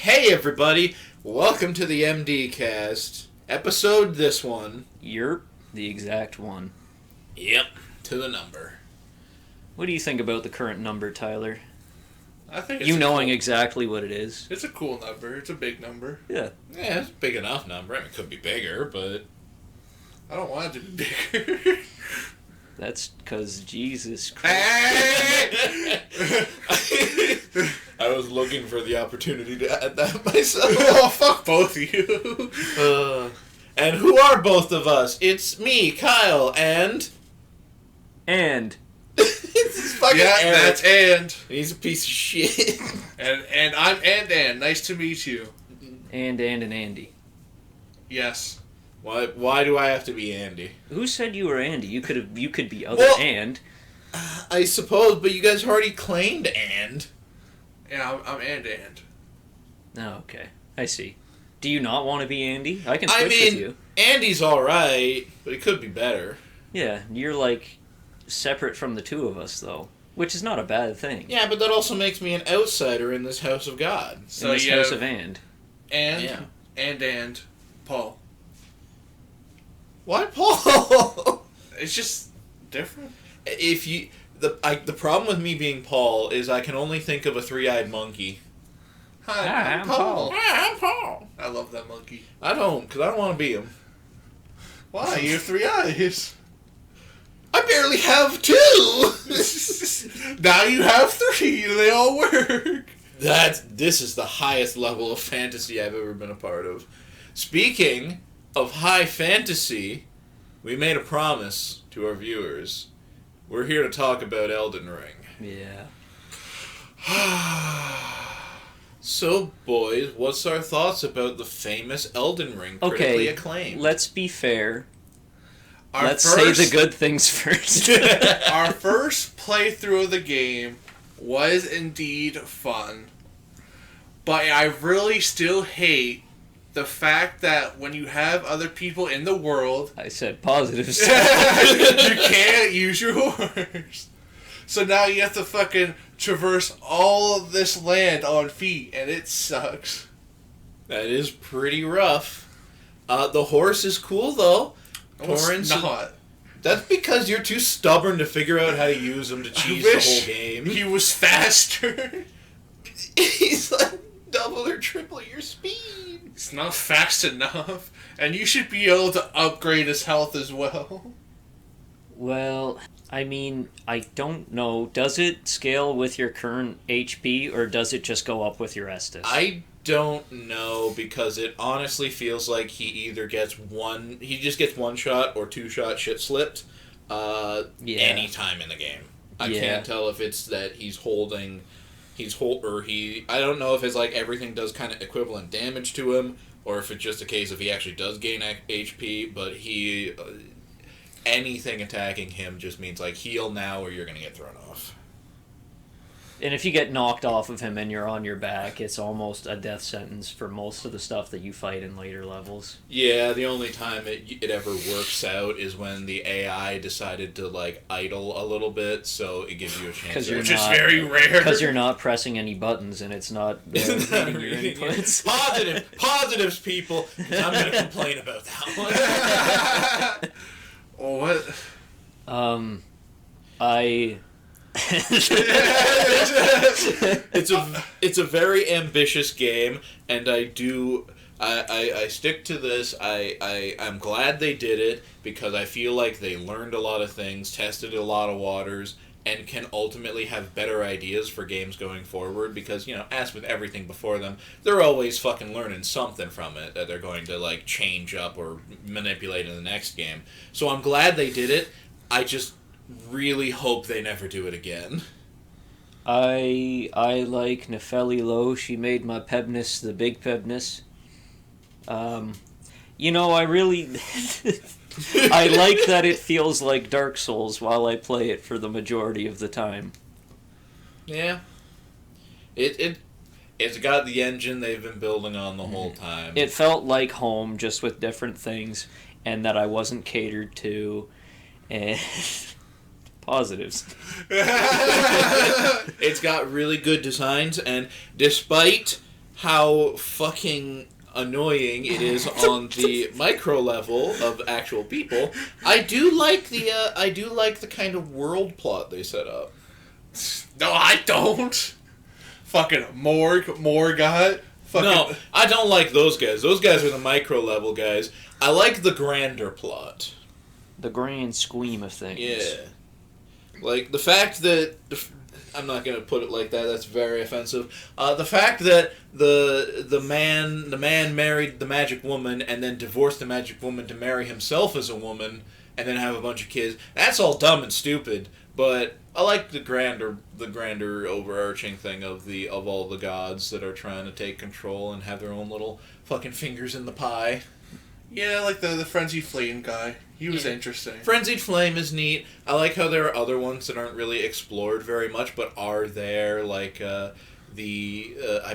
Hey everybody, welcome to the MD Cast. Episode this one. Yerp, the exact one. Yep, to the number. What do you think about the current number, Tyler? I think You knowing exactly what it is. It's a cool number. It's a big number. Yeah. Yeah, it's a big enough number. I mean, it could be bigger, but... I don't want it to be bigger. That's because Jesus Christ. I was looking for the opportunity to add that myself. Oh, fuck both of you. And who are both of us? It's me, Kyle, and... And. It's fucking Yeah, Eric. that's and. He's a piece of shit. And I'm and. Nice to meet you. And Andy. Yes. Why do I have to be Andy? Who said you were Andy? You could be other Well, and. I suppose, but you guys already claimed and. Yeah, I'm and. Oh, okay. I see. Do you not want to be Andy? I can I switch mean, with you. Andy's alright, but it could be better. Yeah, you're like separate from the two of us, though. Which is not a bad thing. Yeah, but that also makes me an outsider in this house of God. So in this you house have of and. Yeah. and Paul. Why Paul? It's just different. If you... The problem with me being Paul is I can only think of a three-eyed monkey. Hi, I'm Paul. Hi, I'm Paul. I love that monkey. I don't, because I don't want to be him. Why? You have 3 eyes. I barely have two! Now you have 3. They all work. This is the highest level of fantasy I've ever been a part of. Speaking of high fantasy, we made a promise to our viewers. We're here to talk about Elden Ring. Yeah. So, boys, what's our thoughts about the famous Elden Ring, critically acclaimed? Let's be fair. Let's say the good things first. Our first playthrough of the game was indeed fun, but I really still hate the fact that when you have other people in the world, I said positives. you can't use your horse. So now you have to fucking traverse all of this land on feet, and it sucks. That is pretty rough. The horse is cool, though. No, it's not. That's because you're too stubborn to figure out how to use them to cheese the whole game. He was faster. He's like double or triple your speed. It's not fast enough. And you should be able to upgrade his health as well. Well, I mean, I don't know. Does it scale with your current HP, or does it just go up with your Estus? I don't know, because it honestly feels like he just gets one shot or two shot shit slipped any time in the game. I can't tell if it's that I don't know if it's like everything does kind of equivalent damage to him, or if it's just a case of he actually does gain HP, but anything attacking him just means like heal now or you're going to get thrown off. And if you get knocked off of him and you're on your back, it's almost a death sentence for most of the stuff that you fight in later levels. Yeah, the only time it ever works out is when the AI decided to like idle a little bit, so it gives you a chance. Which is very rare. Because you're not pressing any buttons and it's not reading your inputs. Positives, people. I'm going to complain about that one. What? It's a very ambitious game, and I stick to this. I'm glad they did it, because I feel like they learned a lot of things, tested a lot of waters, and can ultimately have better ideas for games going forward, because, as with everything before them, they're always fucking learning something from it that they're going to, like, change up or manipulate in the next game. So I'm glad they did it. I just really hope they never do it again. I like Nefeli Low. She made my Pebness the big Pebness. I really... I like that it feels like Dark Souls while I play it for the majority of the time. Yeah. It's got the engine they've been building on the whole time. It felt like home, just with different things, and that I wasn't catered to, and... Positives. It's got really good designs, and despite how fucking annoying it is on the micro level of actual people, I do like the kind of world plot they set up. No, I don't. Fucking Morgoth. Fucking... No, I don't like those guys. Those guys are the micro level guys. I like the grander plot. The grand scheme of things. Yeah. Like, the fact that... I'm not going to put it like that, that's very offensive. The fact that the man married the magic woman and then divorced the magic woman to marry himself as a woman and then have a bunch of kids, that's all dumb and stupid. But I like the grander overarching thing of all the gods that are trying to take control and have their own little fucking fingers in the pie. Yeah, like the Frenzied Flame guy. He was interesting. Frenzied Flame is neat. I like how there are other ones that aren't really explored very much, but are there, like I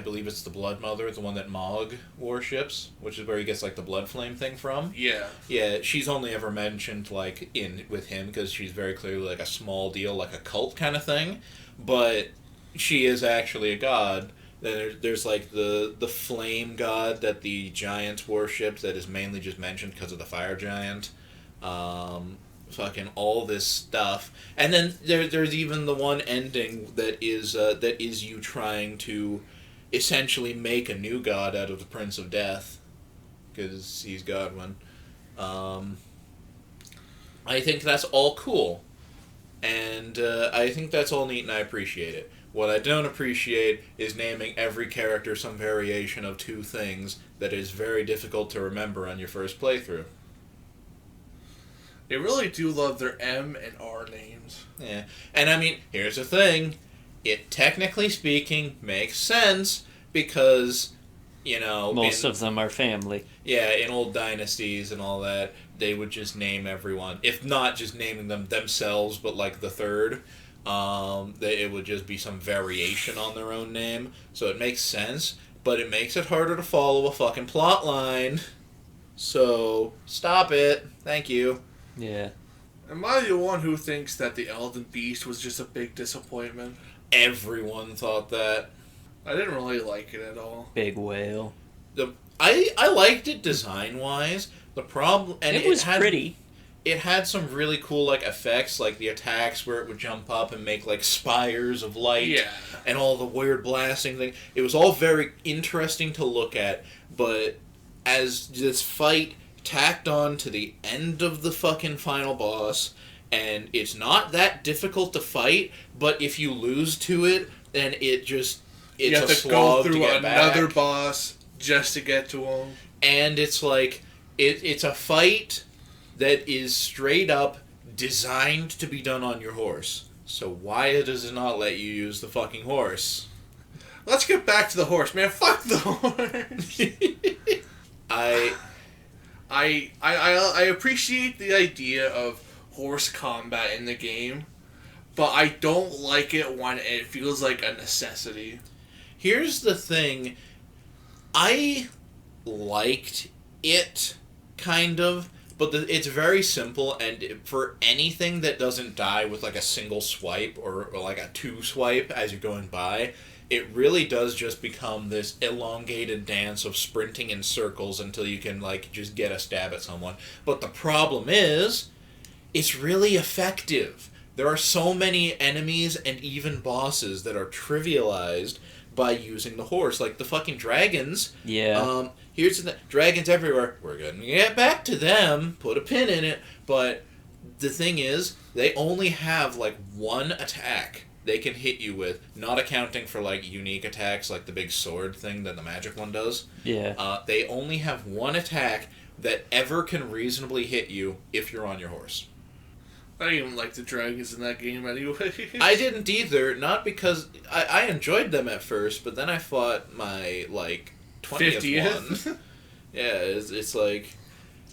believe it's the Blood Mother, the one that Mog worships, which is where he gets like the blood flame thing from. Yeah. Yeah, she's only ever mentioned like with him because she's very clearly like a small deal, like a cult kind of thing, but she is actually a god. Then there's like the flame god that the giants worship that is mainly just mentioned because of the fire giant. Fucking all this stuff, and then there's even the one ending that is you trying to essentially make a new god out of the Prince of Death because he's Godwin. I think that's all cool, and I think that's all neat, and I appreciate it. What I don't appreciate is naming every character some variation of two things that is very difficult to remember on your first playthrough. They really do love their M and R names. Yeah, and I mean, here's the thing. It, technically speaking, makes sense because, you know... Most of them are family. Yeah, in old dynasties and all that, they would just name everyone. If not just naming them themselves, but like the third, it would just be some variation on their own name. So it makes sense, but it makes it harder to follow a fucking plot line. So, stop it. Thank you. Yeah. Am I the one who thinks that the Elden Beast was just a big disappointment? Everyone thought that. I didn't really like it at all. Big whale. I liked it design-wise. The problem... and it was pretty. It had some really cool, like, effects, like the attacks where it would jump up and make, like, spires of light. Yeah. And all the weird blasting thing. It was all very interesting to look at, but as this fight tacked on to the end of the fucking final boss, and it's not that difficult to fight, but if you lose to it, then it's you have a to go slog to through get another back. boss just to get to him. And it's like it's a fight that is straight up designed to be done on your horse. So why does it not let you use the fucking horse? Let's get back to the horse, man. Fuck the horse. I appreciate the idea of horse combat in the game, but I don't like it when it feels like a necessity. Here's the thing. I liked it, kind of, but it's very simple, and for anything that doesn't die with like a single swipe or like a two swipe as you're going by, it really does just become this elongated dance of sprinting in circles until you can, like, just get a stab at someone. But the problem is, it's really effective. There are so many enemies and even bosses that are trivialized by using the horse. Like, the fucking dragons. Yeah. Here's the dragons everywhere. We're gonna get back to them. Put a pin in it. But the thing is, they only have, like, one attack they can hit you with, not accounting for, like, unique attacks like the big sword thing that the magic one does. Yeah. They only have one attack that ever can reasonably hit you if you're on your horse. I didn't even like the dragons in that game anyway. I didn't either, not because... I enjoyed them at first, but then I fought my, like, 20th one. Yeah, it's like...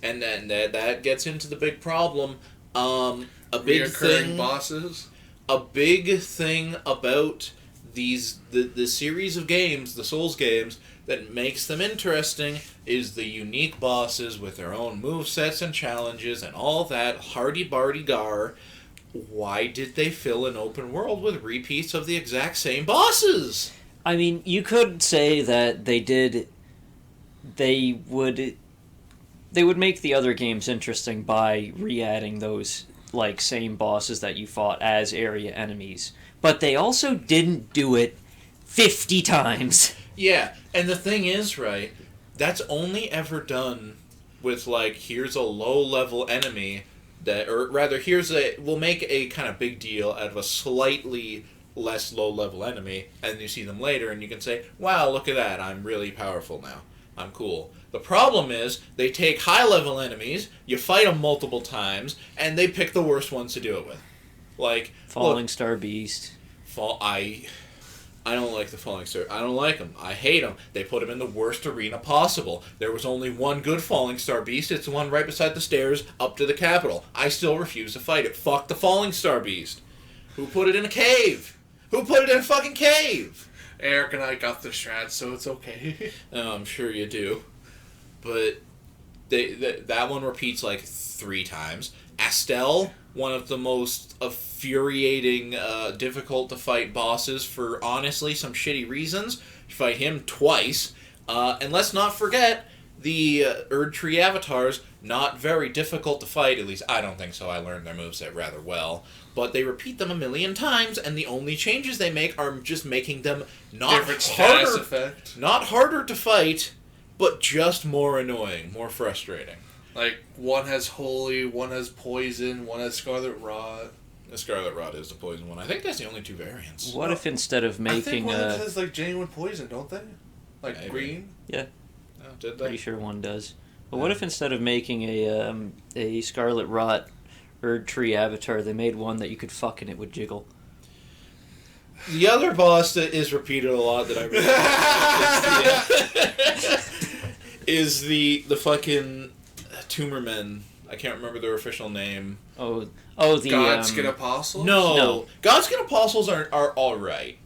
And then that gets into the big problem. A big thing... bosses? A big thing about the series of games, the Souls games, that makes them interesting is the unique bosses with their own movesets and challenges and all that hardy-bardy-gar. Why did they fill an open world with repeats of the exact same bosses? I mean, you could say that they would make the other games interesting by re-adding those like same bosses that you fought as area enemies. But they also didn't do it 50 times. Yeah, and the thing is, right, that's only ever done with, like, here's a low-level enemy that, or rather, we'll make a kind of big deal out of a slightly less low-level enemy, and you see them later, and you can say, wow, look at that, I'm really powerful now. I'm cool. The problem is, they take high-level enemies, you fight them multiple times, and they pick the worst ones to do it with. Like, Falling Star Beast. I don't like the Falling Star. I don't like them. I hate them. They put them in the worst arena possible. There was only one good Falling Star Beast. It's the one right beside the stairs up to the Capitol. I still refuse to fight it. Fuck the Falling Star Beast. Who put it in a cave? Who put it in a fucking cave? Eric and I got the strat, so it's okay. Oh, I'm sure you do. But that one repeats like 3 times. Astel, one of the most infuriating, difficult to fight bosses for honestly some shitty reasons. You fight him twice. And let's not forget the Erd Tree avatars, not very difficult to fight, at least I don't think so. I learned their moveset rather well. But they repeat them a million times, and the only changes they make are just making them not harder to fight, but just more annoying, more frustrating. Like, one has Holy, one has Poison, one has Scarlet Rot. The Scarlet Rot is the poison one. I think that's the only 2 variants. What if instead of making I think one has, like, genuine poison, don't they? Like, maybe. Green? Yeah. Oh, did they? Pretty sure one does. But what if instead of making a Scarlet Rot Erd Tree avatar, they made one that you could fuck and it would jiggle? The other boss that is repeated a lot that I really is the fucking Tumormen. I can't remember their official name. The Godskin Apostles? No. Godskin Apostles are alright.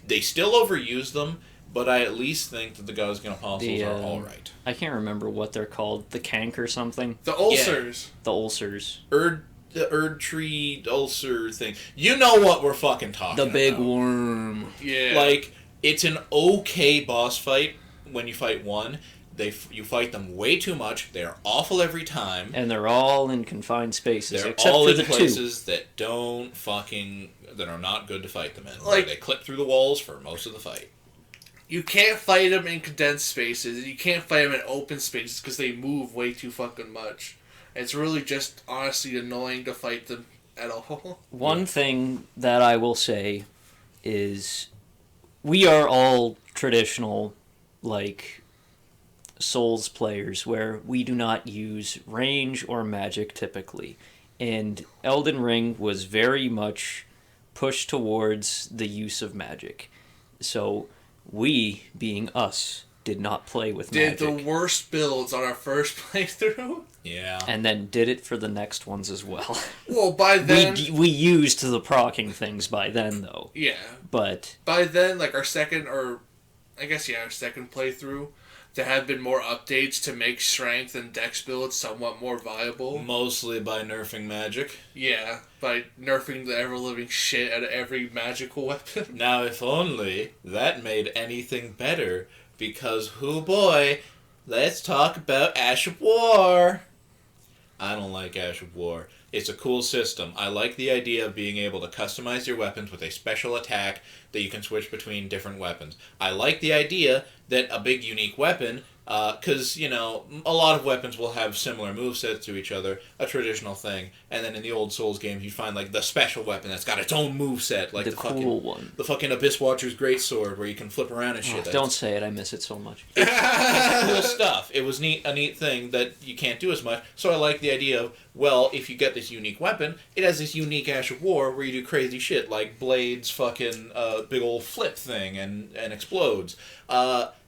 They still overuse them, but I at least think that the Godskin Apostles are alright. I can't remember what they're called. The Kank or something? The Ulcers. Yeah. The Ulcers. The Erd Tree Ulcer thing. You know what we're fucking talking about. The big worm. Yeah. Like, it's an okay boss fight when you fight one. You fight them way too much. They are awful every time. And they're all in confined spaces. They're except all for in the places that are not good to fight them in. Like, they clip through the walls for most of the fight. You can't fight them in condensed spaces, and you can't fight them in open spaces because they move way too fucking much. It's really just, honestly, annoying to fight them at all. One thing that I will say is we are all traditional, like, Souls players where we do not use range or magic typically. And Elden Ring was very much pushed towards the use of magic. So we, being us, did not play with magic. Did the worst builds on our first playthrough. Yeah. And then did it for the next ones as well. Well, by then... We used the proccing things by then, though. Yeah. But... by then, like, our second playthrough, there have been more updates to make strength and dex builds somewhat more viable. Mostly by nerfing magic. Yeah, by nerfing the ever-living shit out of every magical weapon. Now, if only that made anything better, because, hoo boy, let's talk about Ash of War. I don't like Ash of War. It's a cool system. I like the idea of being able to customize your weapons with a special attack that you can switch between different weapons. I like the idea that a big unique weapon, because, a lot of weapons will have similar movesets to each other, a traditional thing, and then in the old Souls games you find, like, the special weapon that's got its own moveset, like the cool one. The fucking Abyss Watcher's Greatsword, where you can flip around and shit. Don't say it, I miss it so much. It's cool stuff. It was a neat thing that you can't do as much, so I like the idea of, well, if you get this unique weapon, it has this unique Ash of War where you do crazy shit, like Blade's fucking big old flip thing and explodes.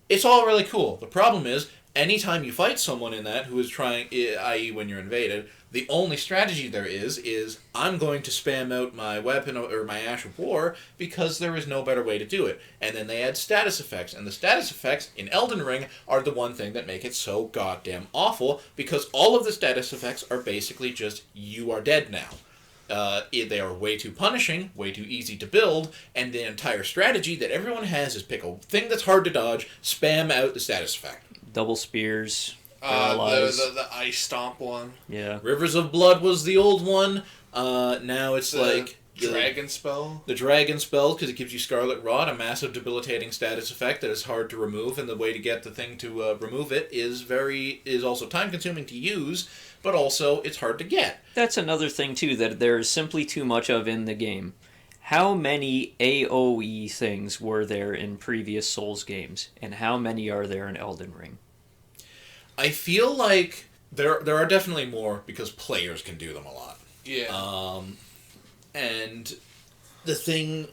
It's all really cool. The problem is, anytime you fight someone in that who is trying, i.e. when you're invaded, the only strategy there is I'm going to spam out my weapon or my Ash of War because there is no better way to do it. And then they add status effects, and the status effects in Elden Ring are the one thing that make it so goddamn awful, because all of the status effects are basically just, you are dead now. they are way too punishing, way too easy to build, and the entire strategy that everyone has is pick a thing that's hard to dodge, spam out the status effect. Double spears. The ice stomp one. Yeah. Rivers of Blood was the old one. Now it's like dragon spell. The dragon spell, because it gives you Scarlet Rot, a massive debilitating status effect that is hard to remove, and the way to get the thing to remove it is also time consuming to use, but also it's hard to get. That's another thing too that there is simply too much of in the game. How many AoE things were there in previous Souls games, and how many are there in Elden Ring? I feel like there are definitely more because players can do them a lot. Yeah. And the thing,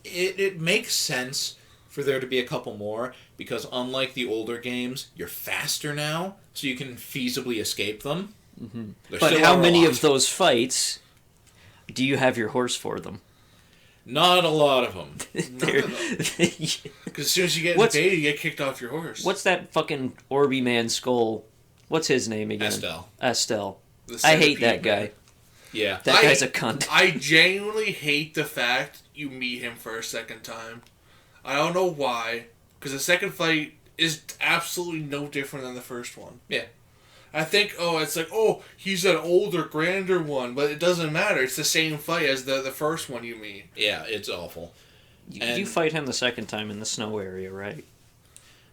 it makes sense for there to be a couple more because unlike the older games, you're faster now, so you can feasibly escape them. Mm-hmm. But how many of those fights do you have your horse for them? Not a lot of them. Because as soon as you get invaded, you get kicked off your horse. What's that fucking Orby man skull? What's his name again? Estelle. I hate that guy. Yeah. That guy's a cunt. I genuinely hate the fact you meet him for a second time. I don't know why. Because the second fight is absolutely no different than the first one. Yeah. I think, it's like, he's an older, grander one, but it doesn't matter. It's the same fight as the first one you meet. Yeah, it's awful. You fight him the second time in the snow area, right?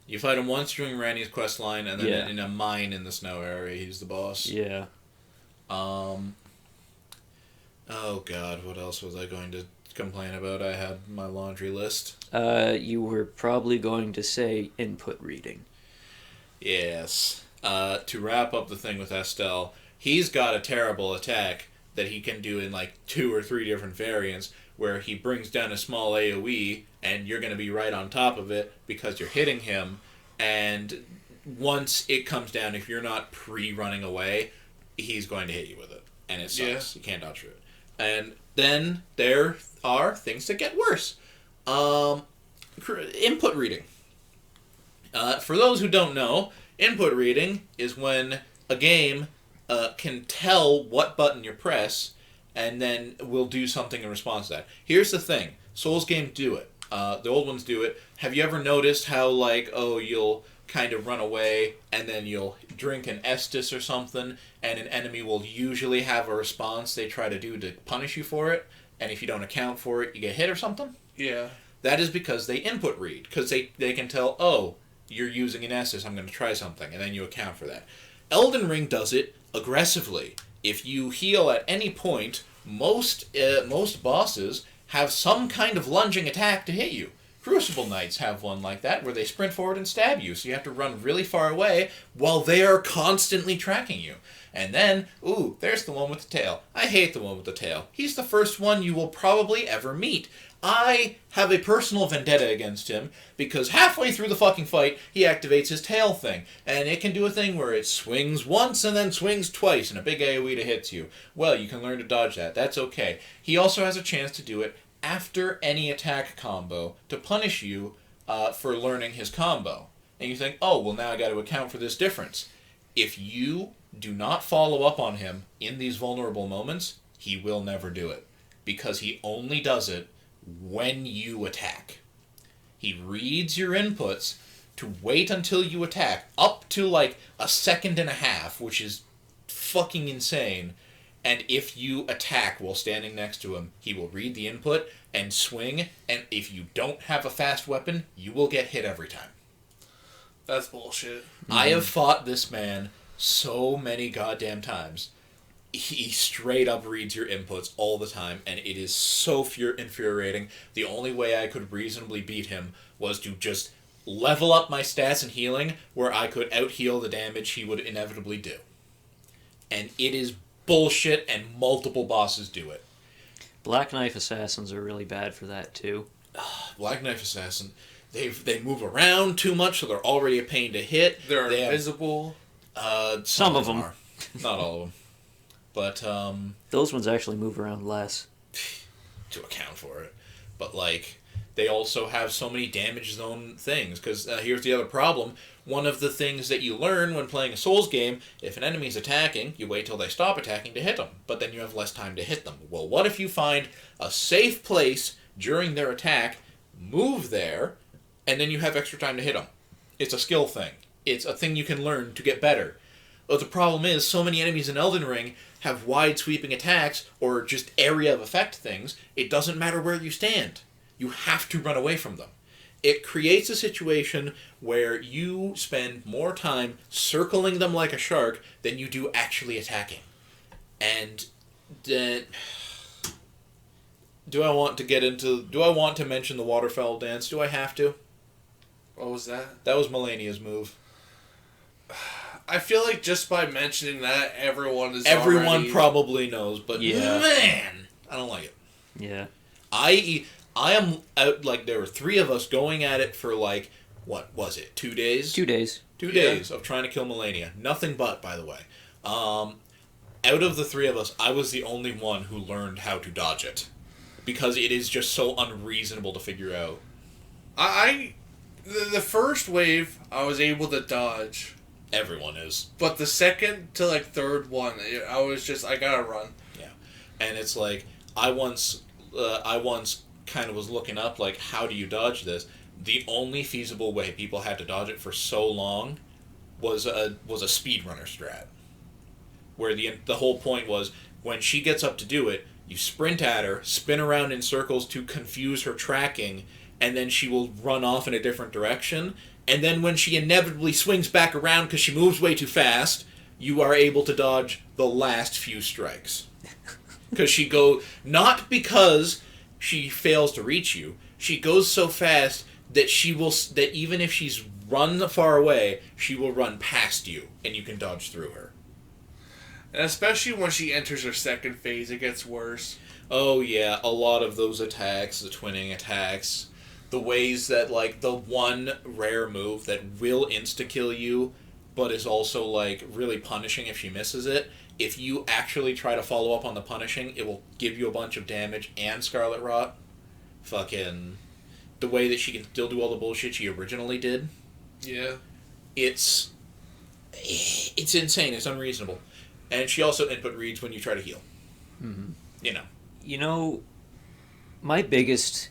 You fight him once during Randy's quest line, and then in a mine in the snow area, he's the boss. Yeah. Oh god, what else was I going to complain about? I had my laundry list. You were probably going to say input reading. Yes. To wrap up the thing with Estelle, he's got a terrible attack that he can do in like 2 or 3 different variants where he brings down a small AoE and you're going to be right on top of it because you're hitting him, and once it comes down, if you're not pre-running away, he's going to hit you with it, and it sucks. You can't dodge through it. And then there are things that get worse. Input reading. For those who don't know, input reading is when a game can tell what button you press and then will do something in response to that. Here's the thing. Souls games do it. The old ones do it. Have you ever noticed how, you'll kind of run away and then you'll drink an Estus or something and an enemy will usually have a response they try to do to punish you for it, and if you don't account for it, you get hit or something? Yeah. That is because they input read, because they can tell, you're using an Estus, I'm going to try something, and then you account for that. Elden Ring does it aggressively. If you heal at any point, most bosses have some kind of lunging attack to hit you. Crucible Knights have one like that, where they sprint forward and stab you, so you have to run really far away while they are constantly tracking you. And then, there's the one with the tail. I hate the one with the tail. He's the first one you will probably ever meet. I have a personal vendetta against him, because halfway through the fucking fight, he activates his tail thing, and it can do a thing where it swings once and then swings twice, and a big AoE to hits you. Well, you can learn to dodge that. That's okay. He also has a chance to do it after any attack combo to punish you for learning his combo. And you think, now I got to account for this difference. If you do not follow up on him in these vulnerable moments, he will never do it, because he only does it when you attack. He reads your inputs to wait until you attack, up to a 1.5 seconds, which is fucking insane. And if you attack while standing next to him, he will read the input and swing, and if you don't have a fast weapon, you will get hit every time. That's bullshit. I have fought this man so many goddamn times. He straight up reads your inputs all the time, and it is so infuriating. The only way I could reasonably beat him was to just level up my stats and healing, where I could out-heal the damage he would inevitably do. And it is bullshit, and multiple bosses do it. Black Knife Assassins are really bad for that, too. Black Knife Assassin, they move around too much, so they're already a pain to hit. They're invisible. Some of them are. Not all of them. But, those ones actually move around less. To account for it. But, they also have so many damage zone things. Because here's the other problem. One of the things that you learn when playing a Souls game, if an enemy's attacking, you wait till they stop attacking to hit them. But then you have less time to hit them. Well, what if you find a safe place during their attack, move there, and then you have extra time to hit them? It's a skill thing. It's a thing you can learn to get better. But the problem is, so many enemies in Elden Ring have wide sweeping attacks or just area of effect things. It doesn't matter where you stand. You have to run away from them. It creates a situation where you spend more time circling them like a shark than you do actually attacking. And then, do I want to mention the waterfowl dance? Do I have to? What was that? That was Melania's move. I feel like just by mentioning that, everyone probably knows, but Yeah. man, I don't like it. Yeah. I am out, like, there were 3 of us going at it for, like, what was it, 2 days? 2 days. 2 days of trying to kill Melania. Nothing but, by the way. Out of the 3 of us, I was the only one who learned how to dodge it. Because it is just so unreasonable to figure out. The first wave, I was able to dodge. Everyone is. But the second to, like, third one, I gotta run. Yeah. And it's like, I once kind of was looking up, like, how do you dodge this? The only feasible way people had to dodge it for so long was a speedrunner strat. Where the whole point was, when she gets up to do it, you sprint at her, spin around in circles to confuse her tracking, and then she will run off in a different direction. And then when she inevitably swings back around because she moves way too fast, you are able to dodge the last few strikes. Because not because she fails to reach you, she goes so fast that that even if she's run far away, she will run past you, and you can dodge through her. And especially when she enters her second phase, it gets worse. Oh yeah, a lot of those attacks, the twinning attacks, the ways that, like, the one rare move that will insta-kill you, but is also, like, really punishing if she misses it, if you actually try to follow up on the punishing, it will give you a bunch of damage and Scarlet Rot. Fucking... the way that she can still do all the bullshit she originally did. Yeah. It's insane. It's unreasonable. And she also input reads when you try to heal. Mm-hmm. You know. You know, my biggest...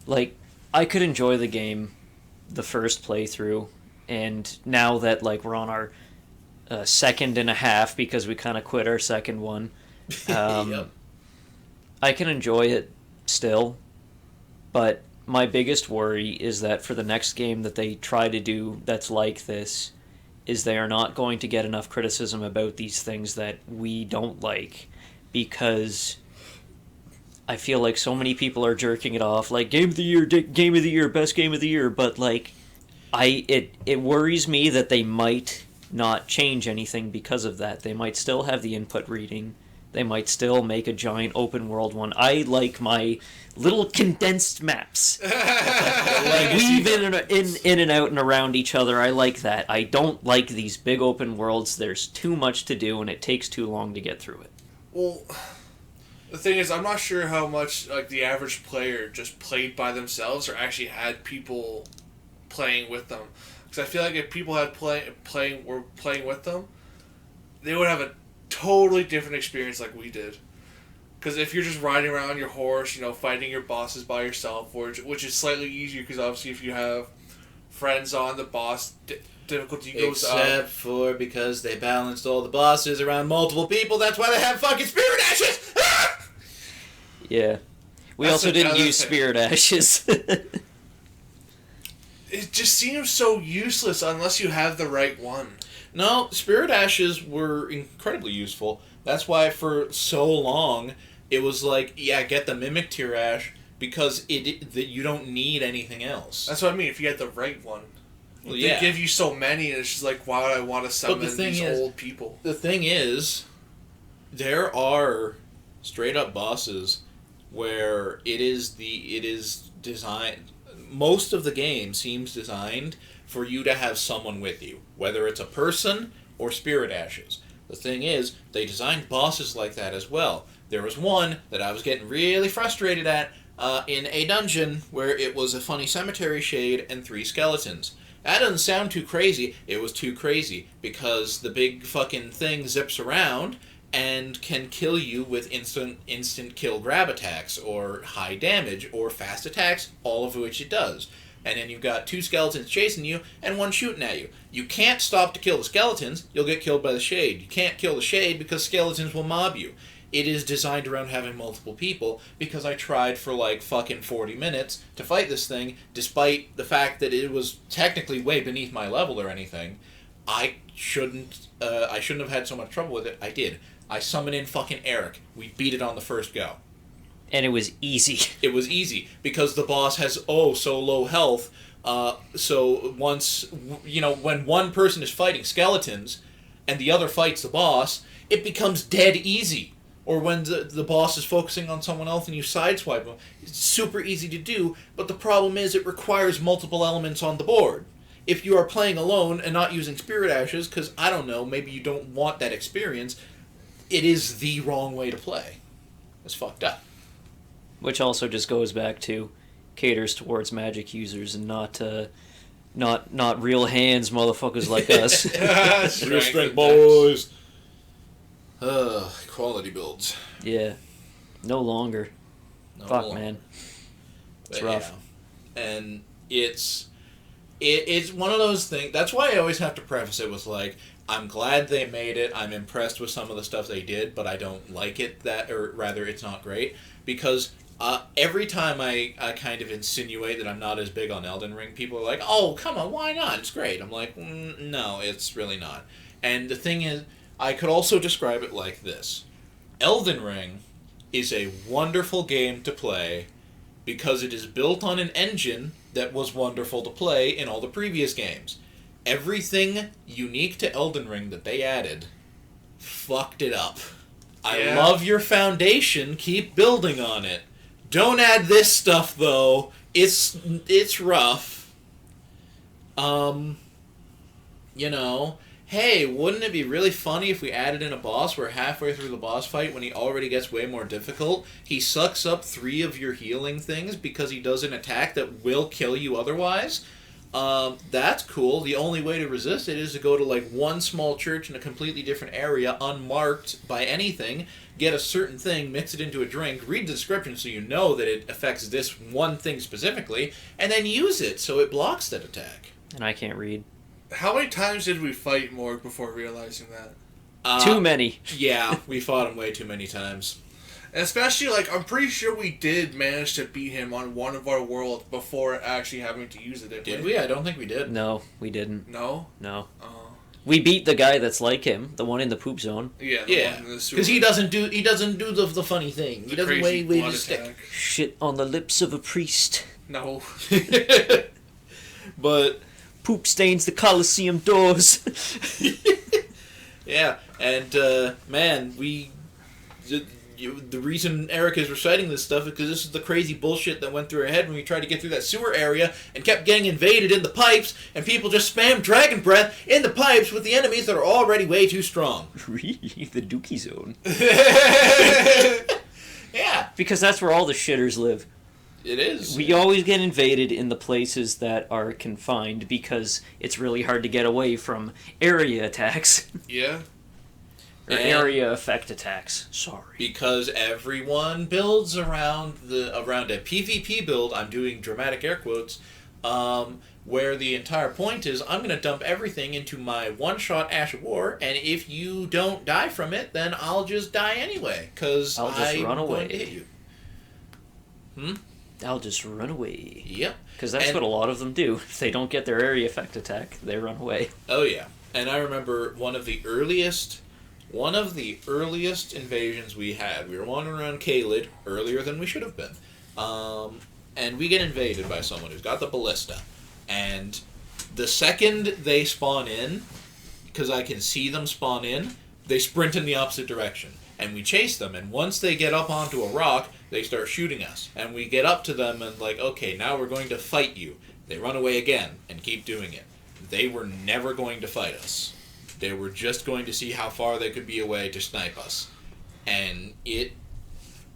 like, I could enjoy the game the first playthrough, and now that, like, we're on our second and a half because we kind of quit our second one, Yep. I can enjoy it still, but my biggest worry is that for the next game that they try to do that's like this, is they are not going to get enough criticism about these things that we don't like, because I feel like so many people are jerking it off, like, game of the year, best game of the year, but, like, it worries me that they might not change anything because of that. They might still have the input reading. They might still make a giant open world one. I like my little condensed maps. Like, weave in and out and around each other. I like that. I don't like these big open worlds. There's too much to do, and it takes too long to get through it. Well, the thing is, I'm not sure how much, like, the average player just played by themselves or actually had people playing with them. Because I feel like if people had were playing with them, they would have a totally different experience like we did. Because if you're just riding around on your horse, fighting your bosses by yourself, which is slightly easier because obviously if you have friends on, the boss difficulty goes up. Except for because they balanced all the bosses around multiple people, that's why they have fucking spirit ashes! Yeah. We also didn't use spirit ashes. It just seems so useless unless you have the right one. No, spirit ashes were incredibly useful. That's why for so long it was like, yeah, get the mimic tier ash because that you don't need anything else. That's what I mean. If you had the right one, well, they give you so many, and it's just like, why would I want to summon these old people? The thing is, there are straight up bosses where it is designed. Most of the game seems designed for you to have someone with you, whether it's a person or spirit ashes. The thing is, they designed bosses like that as well. There was one that I was getting really frustrated at in a dungeon where it was a funny cemetery shade and 3 skeletons. That doesn't sound too crazy. It was too crazy because the big fucking thing zips around and can kill you with instant kill grab attacks or high damage or fast attacks, all of which it does. And then you've got 2 skeletons chasing you and 1 shooting at you. You can't stop to kill the skeletons, you'll get killed by the shade. You can't kill the shade because skeletons will mob you. It is designed around having multiple people because I tried for like fucking 40 minutes to fight this thing, despite the fact that it was technically way beneath my level or anything. I shouldn't have had so much trouble with it. I did. I summoned in fucking Eric. We beat it on the first go. And it was easy. It was easy because the boss has so low health. So once, when one person is fighting skeletons and the other fights the boss, it becomes dead easy. Or when the boss is focusing on someone else and you sideswipe them, it's super easy to do, but the problem is it requires multiple elements on the board. If you are playing alone and not using Spirit Ashes, because, I don't know, maybe you don't want that experience, it is the wrong way to play. It's fucked up. Which also just goes back to caters towards Magic users and not real hands motherfuckers like us. Real strength boys. Quality builds. Yeah. No longer. No Fuck, longer. man. It's But rough. Yeah. And it's one of those things. That's why I always have to preface it with like, I'm glad they made it. I'm impressed with some of the stuff they did, but I don't like it or rather, it's not great. Because every time I kind of insinuate that I'm not as big on Elden Ring, people are like, oh, come on, why not? It's great. I'm like, no, it's really not. And the thing is, I could also describe it like this. Elden Ring is a wonderful game to play because it is built on an engine that was wonderful to play in all the previous games. Everything unique to Elden Ring that they added fucked it up. I love your foundation, keep building on it. Don't add this stuff though. It's rough. Hey, wouldn't it be really funny if we added in a boss where halfway through the boss fight, when he already gets way more difficult, he sucks up 3 of your healing things because he does an attack that will kill you otherwise? That's cool. The only way to resist it is to go to like one small church in a completely different area, unmarked by anything, get a certain thing, mix it into a drink, read the description so you know that it affects this one thing specifically, and then use it so it blocks that attack. And I can't read. How many times did we fight Morg before realizing that? Too many. Yeah, we fought him way too many times. And especially, I'm pretty sure we did manage to beat him on one of our worlds before actually having to use it. Did we? I don't think we did. No, we didn't. No? No. Oh. We beat the guy that's like him, the one in the poop zone. Yeah. Yeah, because he doesn't do the funny thing. He doesn't wave his stick. Shit on the lips of a priest. No. But poop stains the Colosseum doors. yeah, and man, the reason Eric is reciting this stuff is because this is the crazy bullshit that went through our head when we tried to get through that sewer area and kept getting invaded in the pipes, and people just spam dragon breath in the pipes with the enemies that are already way too strong. Really? The Dookie Zone. Yeah. Because that's where all the shitters live. It is. We always get invaded in the places that are confined because it's really hard to get away from area attacks. Yeah. Or area effect attacks. Sorry. Because everyone builds around a PvP build, I'm doing dramatic air quotes, where the entire point is I'm going to dump everything into my one-shot Ash of War, and if you don't die from it, then I'll just die anyway, because I'll just run away. Going to hit you. I'll just run away. Yep. Because that's what a lot of them do. If they don't get their area effect attack, they run away. Oh, yeah. And I remember one of the earliest invasions we had. We were wandering around Caelid earlier than we should have been. And we get invaded by someone who's got the ballista. And the second they spawn in, because I can see them spawn in, they sprint in the opposite direction. And we chase them, and once they get up onto a rock, they start shooting us. And we get up to them and like, okay, now we're going to fight you. They run away again and keep doing it. They were never going to fight us. They were just going to see how far they could be away to snipe us. And the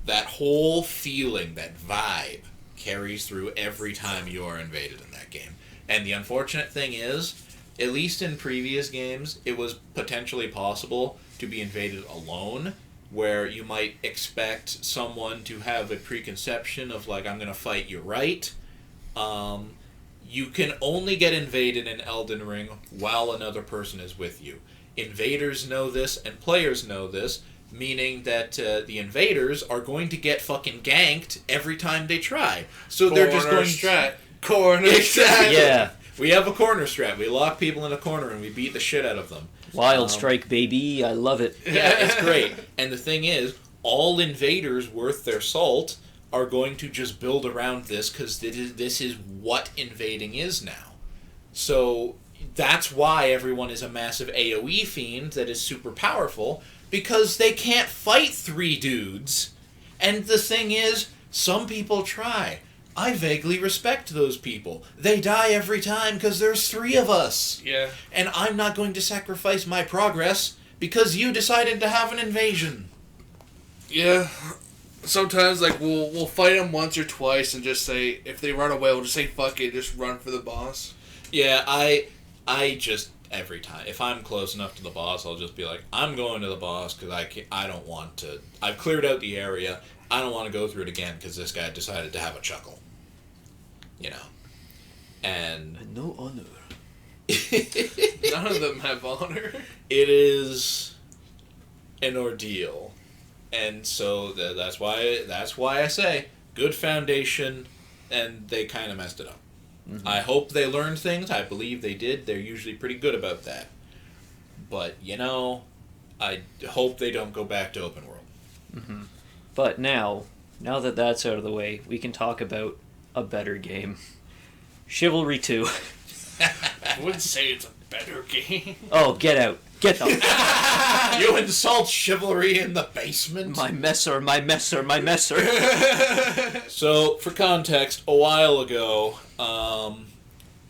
that whole feeling, that vibe, carries through every time you are invaded in that game. And the unfortunate thing is, at least in previous games, it was potentially possible to be invaded alone, where you might expect someone to have a preconception of, like, I'm going to fight you right. You can only get invaded in Elden Ring while another person is with you. Invaders know this, and players know this, meaning that the invaders are going to get fucking ganked every time they try. So they're just going Corner strat. Yeah. We have a corner strat. We lock people in a corner and we beat the shit out of them. Wild Strike, baby. I love it. Yeah, it's great. And the thing is, all invaders worth their salt are going to just build around this because this is what invading is now. So that's why everyone is a massive AoE fiend that is super powerful, because they can't fight 3 dudes. And the thing is, some people try. I vaguely respect those people. They die every time because there's 3 of us. Yeah. And I'm not going to sacrifice my progress because you decided to have an invasion. Yeah. Sometimes, like, we'll fight them once or twice and just say, if they run away, we'll just say, fuck it, just run for the boss. Yeah, I just, every time, if I'm close enough to the boss, I'll just be like, I'm going to the boss because I don't want to, I've cleared out the area, I don't want to go through it again because this guy decided to have a chuckle. You know. And no honor. None of them have honor. It is an ordeal. And so that's why I say good foundation, and they kind of messed it up. Mm-hmm. I hope they learned things. I believe they did. They're usually pretty good about that. But, you know, I hope they don't go back to open world. Mm-hmm. But now that that's out of the way, we can talk about a better game. Chivalry 2. I wouldn't say it's a better game. Oh, get out. Get the... You insult chivalry in the basement? My messer. So, for context, a while ago,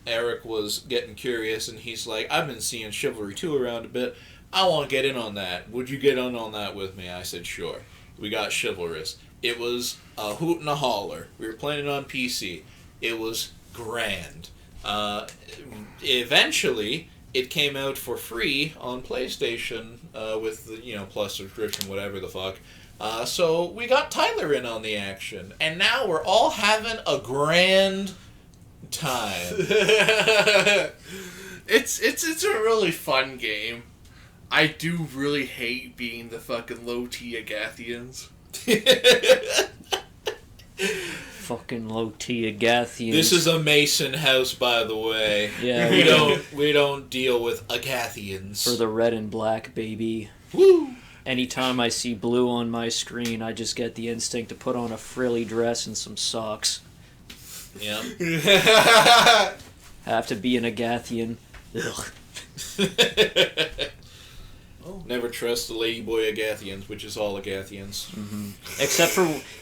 Eric was getting curious, and he's like, I've been seeing Chivalry 2 around a bit. I want to get in on that. Would you get in on that with me? I said, sure. We got Chivalrous. It was a hoot and a holler. We were playing it on PC. It was grand. Eventually, it came out for free on PlayStation with the Plus subscription, whatever the fuck. So we got Tyler in on the action, and now we're all having a grand time. It's a really fun game. I do really hate being the fucking low T Agathians. Fucking low T Agathians. This is a Mason house, by the way. Yeah, we don't deal with Agathians. For the red and black, baby. Woo! Anytime I see blue on my screen, I just get the instinct to put on a frilly dress and some socks. Yep. Have to be an Agathian. Ugh. Never trust the ladyboy Agathians, which is all Agathians. Mm-hmm.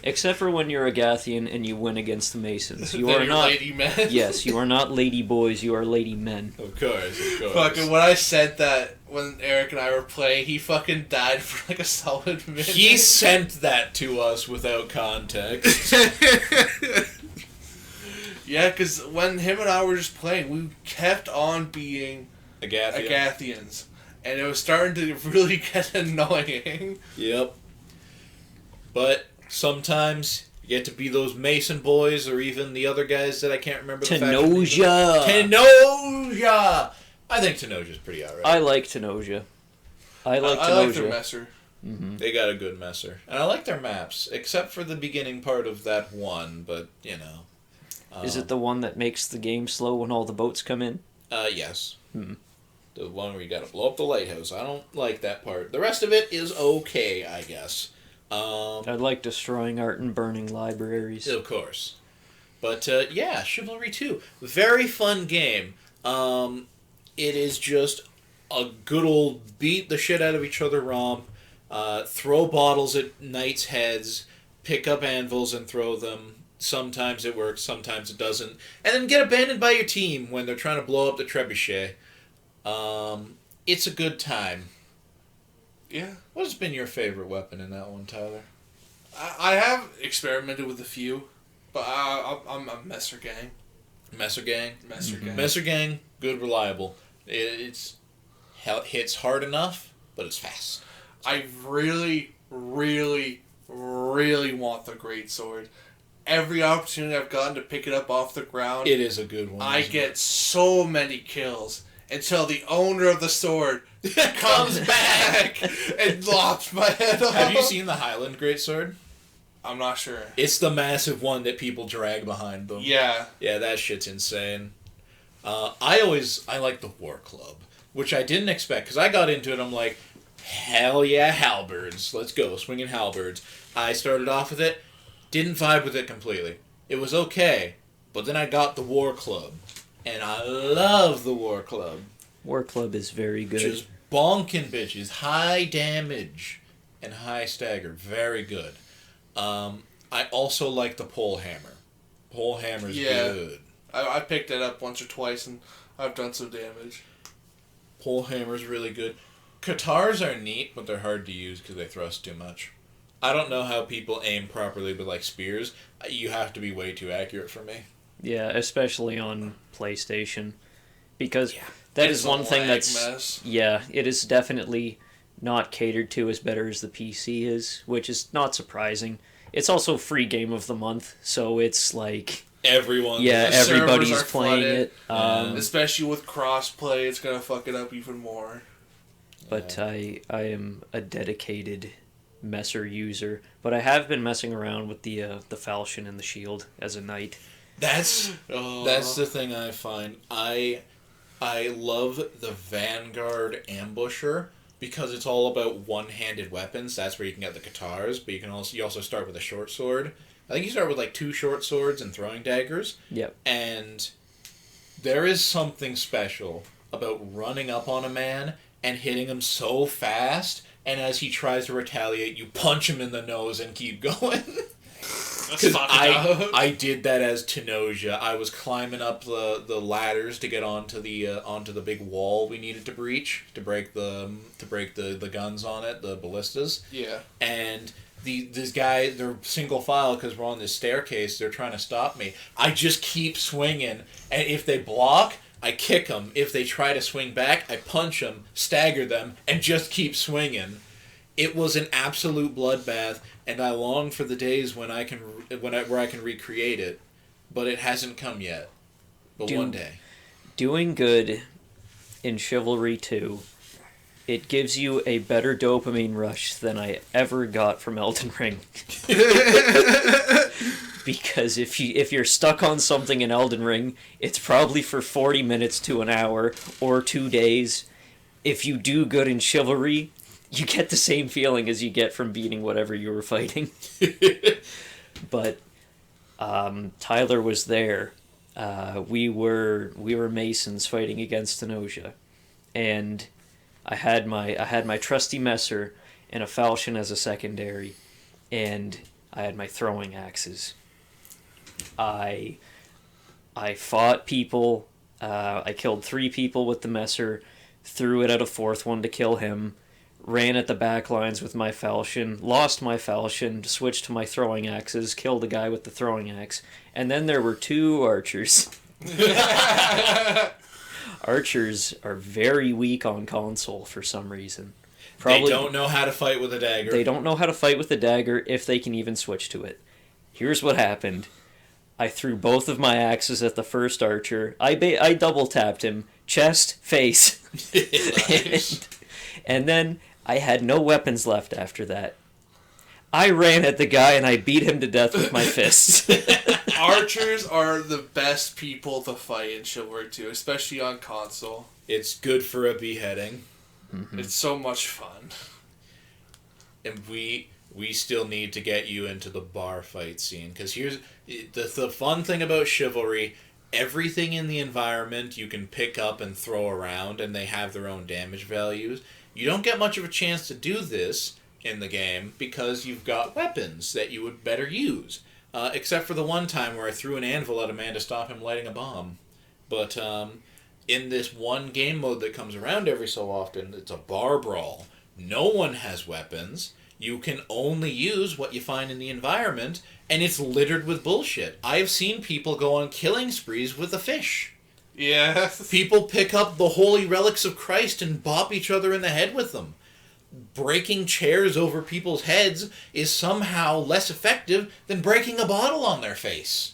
Except for when you're Agathian and you win against the Masons. You are not lady men. Yes, you are not lady boys. You are lady men. Of course. Fucking when I said that when Eric and I were playing, he fucking died for like a solid minute. He sent that to us without context. Yeah, because when him and I were just playing, we kept on being Agathians. And it was starting to really get annoying. Yep. But sometimes you get to be those Mason boys, or even the other guys that I can't remember. Tenosia! Tenosia! I think Tenosia's pretty alright. I like Tenosia. I like their messer. Mm-hmm. They got a good messer. And I like their maps, except for the beginning part of that one, but, you know. Is it the one that makes the game slow when all the boats come in? Yes. The one where you gotta blow up the lighthouse. I don't like that part. The rest of it is okay, I guess. I like destroying art and burning libraries. Of course. But, yeah, Chivalry 2. Very fun game. It is just a good old beat the shit out of each other romp, throw bottles at knights' heads, pick up anvils and throw them. Sometimes it works, sometimes it doesn't. And then get abandoned by your team when they're trying to blow up the trebuchet. It's a good time. Yeah. What has been your favorite weapon in that one, Tyler? I have experimented with a few, but I'm a Messer Gang. Messer Gang. Messer Gang. Messer Gang, good, reliable. It's hits hard enough, but it's fast. I really, really, really want the greatsword. Every opportunity I've gotten to pick it up off the ground, It is a good one. I get so many kills until the owner of the sword comes back and lops my head off. Have you seen the Highland Greatsword? I'm not sure. It's the massive one that people drag behind them. Yeah. Yeah, that shit's insane. I like the War Club, which I didn't expect, because I got into it, I'm like, hell yeah, halberds. Let's go, swinging halberds. I started off with it, didn't vibe with it completely. It was okay, but then I got the War Club, and I love the War Club. War Club is very good. Just bonking bitches, high damage and high stagger, very good. I also like the pole hammer. Pole hammer's good. I picked it up once or twice and I've done some damage. Pole hammer's really good. Katars are neat, but they're hard to use because they thrust too much. I don't know how people aim properly with like spears. You have to be way too accurate for me. Yeah, especially on PlayStation. Because that is one thing that's... mess. Yeah, it is definitely not catered to as better as the PC is, which is not surprising. It's also free game of the month, so it's like... Everyone. Yeah, The everybody's servers are playing flooded. it. Especially with crossplay, it's gonna fuck it up even more. But I am a dedicated Messer user. But I have been messing around with the falchion and the shield as a knight. That's the thing I find. I love the Vanguard Ambusher because it's all about one-handed weapons. That's where you can get the Katars, but you also start with a short sword. I think you start with like 2 short swords and throwing daggers. Yep. And there is something special about running up on a man and hitting him so fast, and as he tries to retaliate, you punch him in the nose and keep going. Because I did that as Tenosia. I was climbing up the ladders to get onto the big wall we needed to breach to break the guns on it, the ballistas. Yeah. And these guys, they're single file because we're on this staircase. They're trying to stop me. I just keep swinging, and if they block, I kick them. If they try to swing back, I punch them, stagger them, and just keep swinging. It was an absolute bloodbath, and I long for the days where I can recreate it, but it hasn't come yet. But one day. Doing good in Chivalry 2, it gives you a better dopamine rush than I ever got from Elden Ring. Because if you're stuck on something in Elden Ring, it's probably for 40 minutes to an hour or 2 days. If you do good in Chivalry, you get the same feeling as you get from beating whatever you were fighting. But Tyler was there. We were Masons fighting against Tenosia, and I had my trusty Messer and a falchion as a secondary, and I had my throwing axes. I fought people. I killed 3 people with the Messer, threw it at a 4th one to kill him. Ran at the back lines with my falchion, lost my falchion, switched to my throwing axes, killed a guy with the throwing axe, and then there were 2 archers. Archers are very weak on console for some reason. They don't know how to fight with a dagger. They don't know how to fight with a dagger if they can even switch to it. Here's what happened. I threw both of my axes at the first archer. I double tapped him. Chest, face. Nice. And then I had no weapons left after that. I ran at the guy and I beat him to death with my fists. Archers are the best people to fight in Chivalry 2, especially on console. It's good for a beheading. Mm-hmm. It's so much fun. And we still need to get you into the bar fight scene, because here's the fun thing about Chivalry. Everything in the environment you can pick up and throw around, and they have their own damage values. You don't get much of a chance to do this in the game because you've got weapons that you would better use. Except for the one time where I threw an anvil at a man to stop him lighting a bomb. But in this one game mode that comes around every so often, it's a bar brawl. No one has weapons. You can only use what you find in the environment, and it's littered with bullshit. I've seen people go on killing sprees with a fish. Yeah. People pick up the holy relics of Christ and bop each other in the head with them. Breaking chairs over people's heads is somehow less effective than breaking a bottle on their face.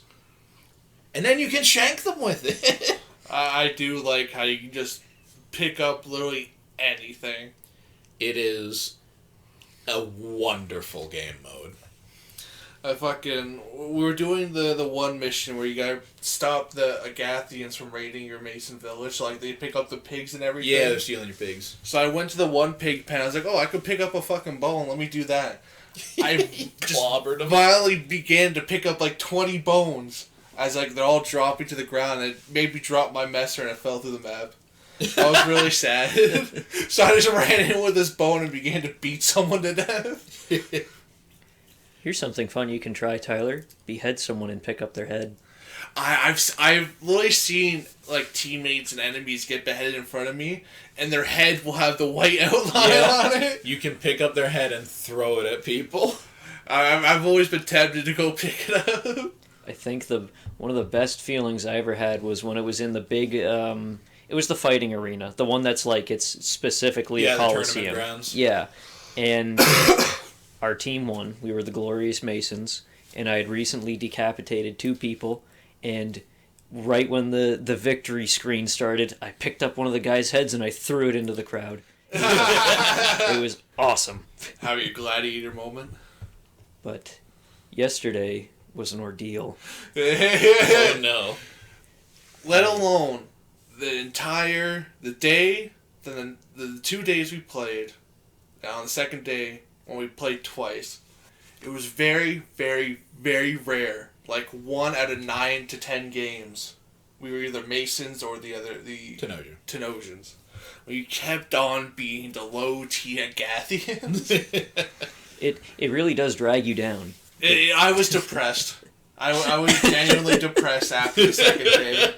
And then you can shank them with it. I do like how you can just pick up literally anything. It is a wonderful game mode. We were doing the one mission where you gotta stop the Agathians from raiding your Mason village. So, like, they pick up the pigs and everything. Yeah, they're stealing your pigs. So I went to the one pig pen. I was like, oh, I could pick up a fucking bone. Let me do that. I Clobbered them. violently began to pick up like 20 bones as like they're all dropping to the ground. And it made me drop my messer and it fell through the map. I was really sad. So I just ran in with this bone and began to beat someone to death. Here's something fun you can try, Tyler. Behead someone and pick up their head. I've literally seen like teammates and enemies get beheaded in front of me, and their head will have the white outline on it. You can pick up their head and throw it at people. I've always been tempted to go pick it up. I think one of the best feelings I ever had was when it was in the big. It was the fighting arena, the one that's like it's specifically a coliseum. The tournament grounds. Yeah, and our team won. We were the Glorious Masons, and I had recently decapitated 2 people. And right when the victory screen started, I picked up one of the guys' heads and I threw it into the crowd. It was awesome. Have your gladiator moment? But yesterday was an ordeal. Oh no. Let alone the day, then the 2 days we played, and on the second day when we played twice, it was very, very, very rare. Like 1 out of 9 to 10 games, we were either Masons or the Tenosians. We kept on being the low T Agathians. It really does drag you down. I was depressed. I was genuinely depressed after the second day.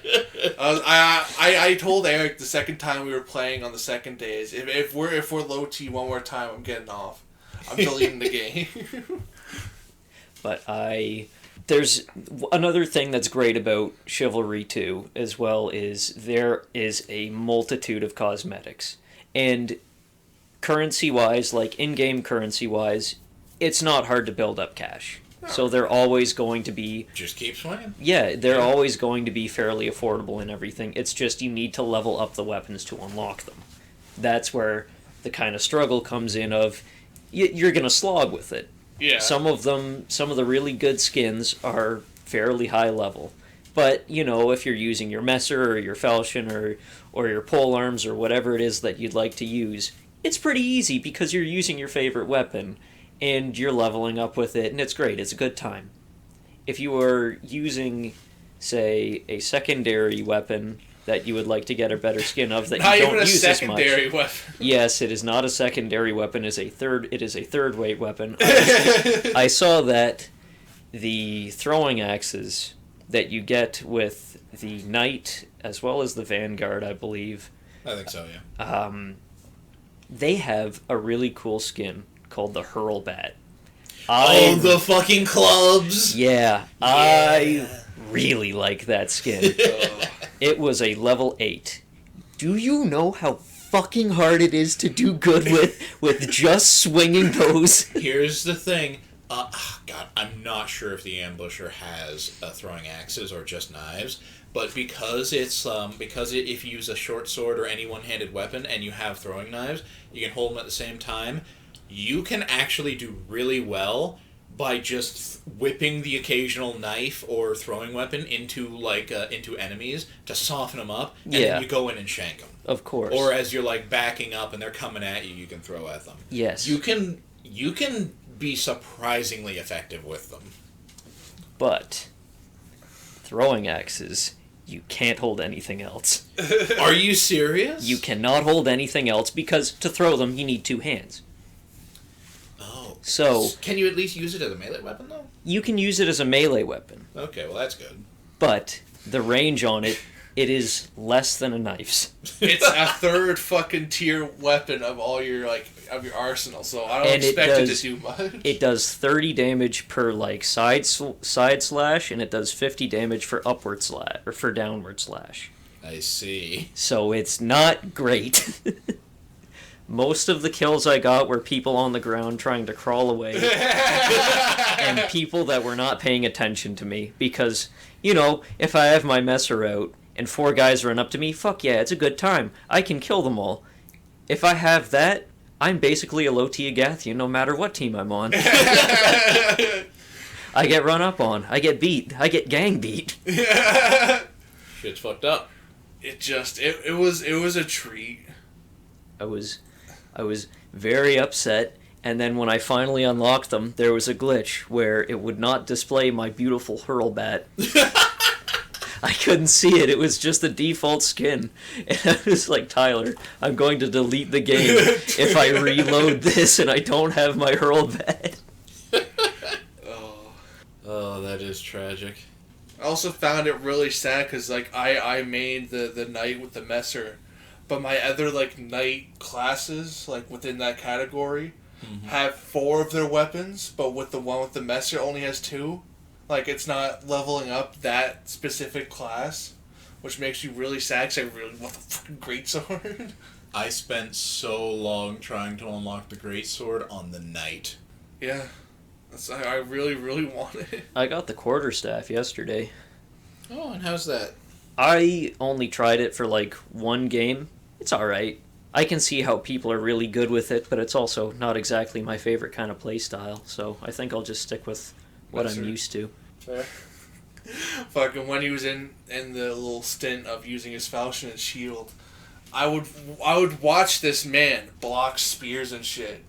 I told Eric the second time we were playing on the second day is if we're low T one more time, I'm getting off. I'm deleting the game. But there's another thing that's great about Chivalry 2 as well is there is a multitude of cosmetics. And currency-wise, like in-game currency-wise, it's not hard to build up cash. No. So they're always going to be... Just keep swinging. Yeah, they're always going to be fairly affordable and everything. It's just you need to level up the weapons to unlock them. That's where the kind of struggle comes in of you're going to slog with it. Yeah. Some of the really good skins are fairly high level. But, if you're using your Messer or your Falchion or your pole arms or whatever it is that you'd like to use, it's pretty easy because you're using your favorite weapon and you're leveling up with it and it's great. It's a good time. If you are using, say, a secondary weapon that you would like to get a better skin of that you don't use as much. Not even a secondary weapon. Yes, it is not a secondary weapon. It is a third weight weapon. I saw that the throwing axes that you get with the Knight as well as the Vanguard, I believe. I think so, yeah. They have a really cool skin called the Hurlbat. The fucking clubs! Yeah, I really like that skin. It was a level 8. Do you know how fucking hard it is to do good with just swinging those? Here's the thing. God, I'm not sure if the Ambusher has throwing axes or just knives, but because if you use a short sword or any one-handed weapon and you have throwing knives, you can hold them at the same time. You can actually do really well by just whipping the occasional knife or throwing weapon into enemies to soften them up, and then you go in and shank them. Of course. Or as you're backing up and they're coming at you, you can throw at them. Yes. You can be surprisingly effective with them. But throwing axes, you can't hold anything else. Are you serious? You cannot hold anything else because to throw them you need 2 hands. So, can you at least use it as a melee weapon, though? You can use it as a melee weapon. Okay, well, that's good. But the range on it It is less than a knife's. It's a third fucking tier weapon of all your of your arsenal, so I don't expect it to do much. It does 30 damage per side slash, and it does 50 damage for upward slash or for downward slash. I see. So it's not great. Most of the kills I got were people on the ground trying to crawl away, and people that were not paying attention to me because, if I have my messer out and 4 guys run up to me, fuck yeah, it's a good time. I can kill them all. If I have that, I'm basically a low T Agathian no matter what team I'm on. I get run up on. I get beat. I get gang beat. Shit's fucked up. It was a treat. I was very upset, and then when I finally unlocked them, there was a glitch where it would not display my beautiful hurlbat. I couldn't see it. It was just the default skin. And I was like, Tyler, I'm going to delete the game if I reload this and I don't have my hurlbat. Oh, that is tragic. I also found it really sad because I made the knight with the messer, but my other knight classes within that category have 4 of their weapons, but with the one with the messer only has 2. It's not leveling up that specific class, which makes you really sad because I really want the fucking greatsword. I spent so long trying to unlock the greatsword on the knight. Yeah. I really, really want it. I got the quarterstaff yesterday. Oh, and how's that? I only tried it for 1 game. It's alright. I can see how people are really good with it, but it's also not exactly my favorite kind of playstyle, so I think I'll just stick with what I'm used to. Fair. Fucking when he was in the little stint of using his falchion and shield, I would watch this man block spears and shit.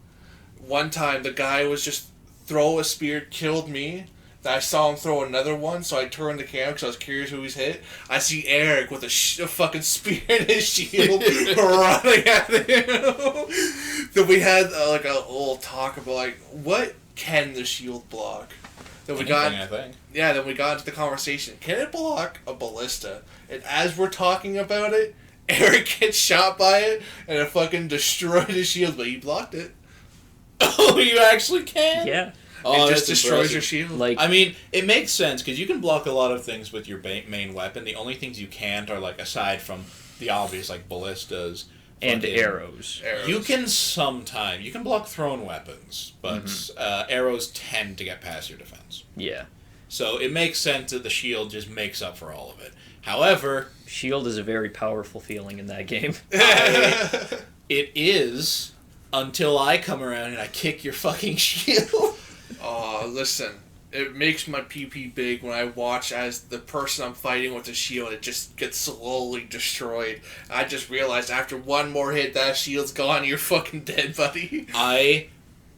One time the guy was just throw a spear, killed me. Then I saw him throw another one, so I turned the camera because I was curious who he's hit. I see Eric with a fucking spear in his shield running at him. Then we had a little talk about what can the shield block? Then we I think. Yeah, then we got into the conversation. Can it block a ballista? And as we're talking about it, Eric gets shot by it, and it fucking destroyed his shield, but he blocked it. Oh, you actually can? Yeah. Oh, it just destroys impressive. your shield. I mean, it makes sense, because you can block a lot of things with your main weapon. The only things you can't are, aside from the obvious, ballistas. And arrows. You can block thrown weapons, but arrows tend to get past your defense. Yeah. So it makes sense that the shield just makes up for all of it. However... Shield is a very powerful feeling in that game. It is, until I come around and I kick your fucking shield. Oh, listen. It makes my PP big when I watch as the person I'm fighting with the shield, it just gets slowly destroyed. I just realized after one more hit, that shield's gone, you're fucking dead, buddy.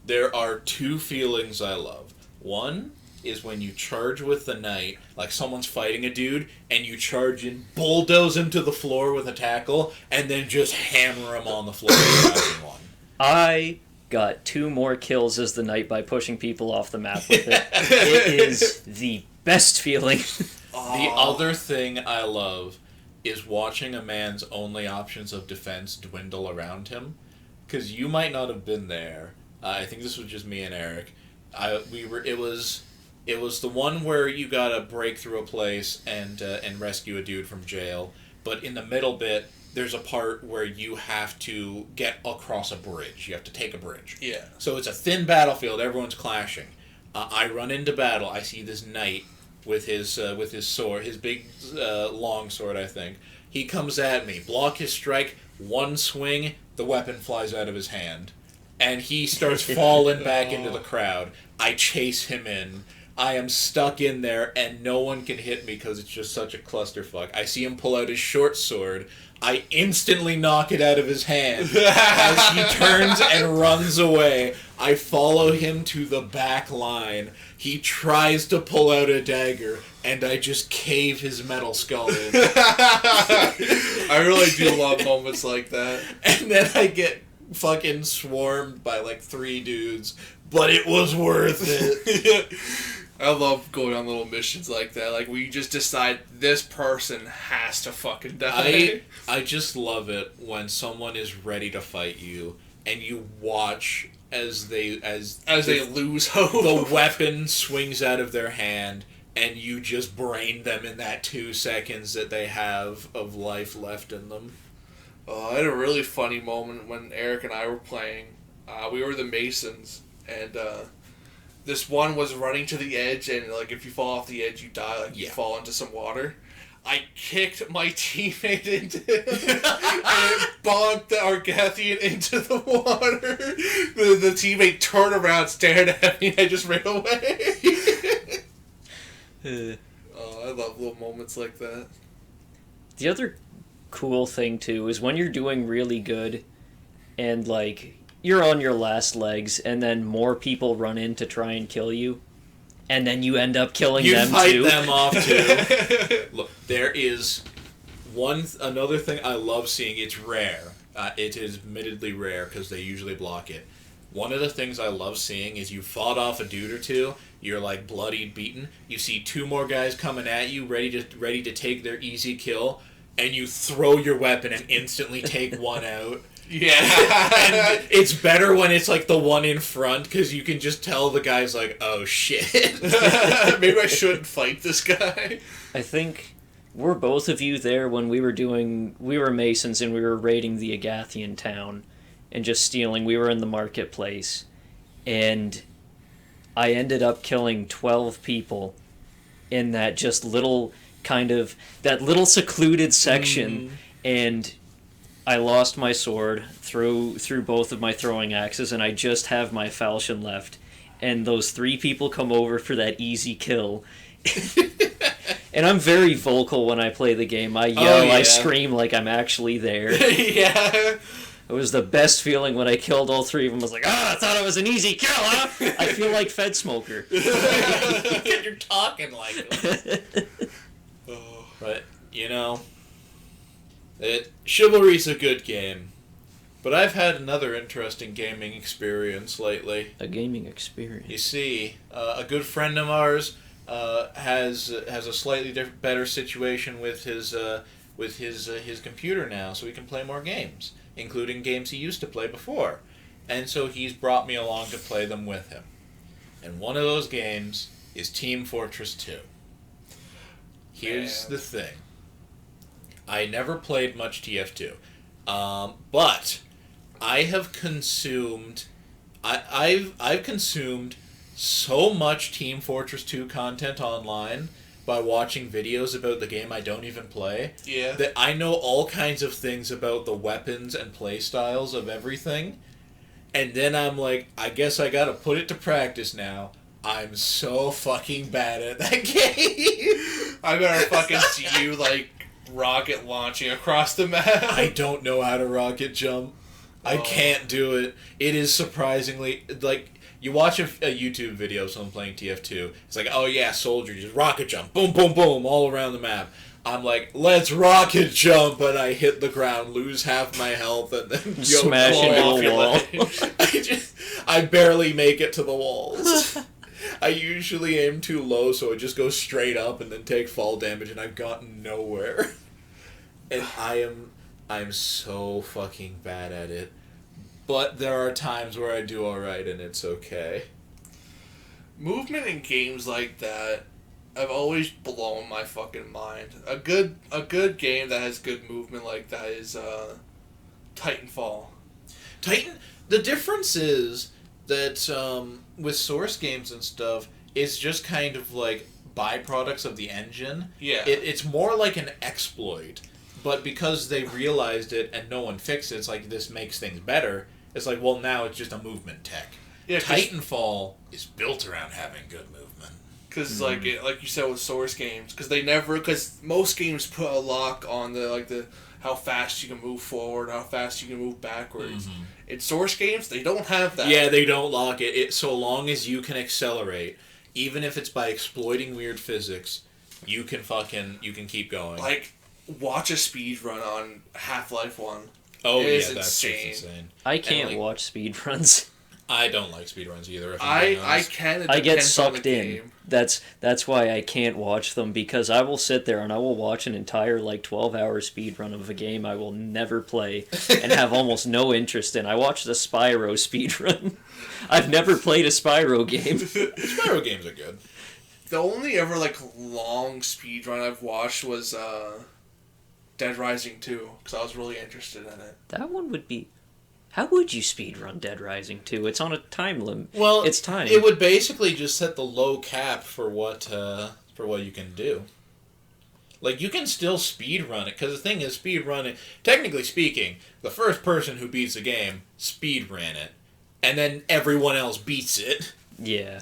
There are 2 feelings I love. One is when you charge with the knight, someone's fighting a dude, and you charge and bulldoze him to the floor with a tackle, and then just hammer him on the floor with one. I got 2 more kills as the knight by pushing people off the map with it. It is the best feeling. The other thing I love is watching a man's only options of defense dwindle around him. Because you might not have been there. I think this was just me and Eric. It was the one where you gotta break through a place and rescue a dude from jail. But in the middle bit, there's a part where you have to get across a bridge. You have to take a bridge. Yeah. So it's a thin battlefield. Everyone's clashing. I run into battle. I see this knight with his sword, his big long sword, I think. He comes at me. Block his strike. One swing, the weapon flies out of his hand. And he starts falling back into the crowd. I chase him in. I am stuck in there, and no one can hit me because it's just such a clusterfuck. I see him pull out his short sword. I instantly knock it out of his hand. As he turns and runs away, I follow him to the back line. He tries to pull out a dagger, and I just cave his metal skull in. I really do love moments like that. And then I get fucking swarmed by 3 dudes, but it was worth it. I love going on little missions like that. Like, where you just decide this person has to fucking die. I just love it when someone is ready to fight you, and you watch as they lose hope. The weapon swings out of their hand, and you just brain them in that 2 seconds that they have of life left in them. I had a really funny moment when Eric and I were playing. We were the Masons, and this one was running to the edge, and like if you fall off the edge, you die. Like you fall into some water. I kicked my teammate into him, and it bonked the Argathian into the water. The teammate turned around, stared at me, and I just ran away. I love little moments like that. The other cool thing too is when you're doing really good, and like you're on your last legs, and then more people run in to try and kill you, and then you end up killing them too. You fight them off too. Look, there is another thing I love seeing. It's rare. It is admittedly rare because they usually block it. One of the things I love seeing is you fought off a dude or two. You're like bloodied, beaten. You see 2 more guys coming at you, ready to take their easy kill, and you throw your weapon and instantly take one out. Yeah. And it's better when it's like the one in front, because you can just tell the guy's like, oh shit. Maybe I shouldn't fight this guy. I think were both of you there when we were Masons and we were raiding the Agathian town and just stealing. We were in the marketplace, and I ended up killing 12 people in that just little that little secluded section, and I lost my sword through both of my throwing axes, and I just have my falchion left, and those 3 people come over for that easy kill. And I'm very vocal when I play the game. I yell, I scream like I'm actually there. Yeah. It was the best feeling when I killed all 3 of them. I was like, I thought it was an easy kill, huh? I feel like Fed Smoker. You're talking like them. But, Chivalry's a good game. But I've had another interesting gaming experience lately. A gaming experience. You see, a good friend of ours has a slightly better situation with his computer now, so he can play more games, including games he used to play before. And so he's brought me along to play them with him. And one of those games is Team Fortress 2. Here's the thing. I never played much TF2, but I have consumed. I've consumed so much Team Fortress 2 content online by watching videos about the game I don't even play. Yeah. That I know all kinds of things about the weapons and play styles of everything, and then I'm like, I guess I gotta put it to practice now. I'm so fucking bad at that game. I better fucking see you, like, rocket launching across the map. I don't know how to rocket jump. I can't do it. It is surprisingly, like, you watch a YouTube video of someone playing TF2, it's like, oh yeah, soldier, just rocket jump, boom, boom, boom, all around the map. I'm like, let's rocket jump, and I hit the ground, lose half my health, and then smash into the wall. I barely make it to the walls. I usually aim too low, so I just go straight up and then take fall damage, and I've gotten nowhere. And I'm so fucking bad at it. But there are times where I do alright, and it's okay. Movement in games like that have always blown my fucking mind. A good game that has good movement like that is Titanfall. The difference is that with Source games and stuff, it's just kind of like byproducts of the engine. Yeah. It's more like an exploit, but because they realized it and no one fixed it, it's like, this makes things better. It's like, well, now it's just a movement tech. Yeah, Titanfall is built around having good movement. Because, like you said with Source games, because most games put a lock on the how fast you can move forward, how fast you can move backwards. Mm-hmm. In Source games, they don't have that. Yeah, they don't lock it. So long as you can accelerate, even if it's by exploiting weird physics, you can keep going. Like, watch a speed run on Half-Life 1. Oh, It yeah, that's insane. insane. I can't watch speedruns. I don't like speedruns either. If I'm being I honest. can. It I get depends on the sucked in. game. That's why I can't watch them, because I will sit there and I will watch an entire 12-hour speed run of a game I will never play and have almost no interest in. I watched the Spyro speed run. I've never played a Spyro game. Spyro games are good. The only ever long speed run I've watched was Dead Rising 2 because I was really interested in it. That one would be... How would you speedrun Dead Rising 2? It's on a time limit. Well, it's time. It would basically just set the low cap for what you can do. Like, you can still speedrun it, because the thing is, speedrunning, technically speaking, the first person who beats a game speedran it, and then everyone else beats it. Yeah.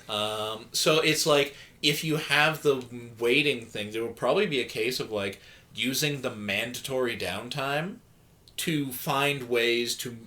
So it's like, if you have the waiting things, it would probably be a case of, using the mandatory downtime to find ways to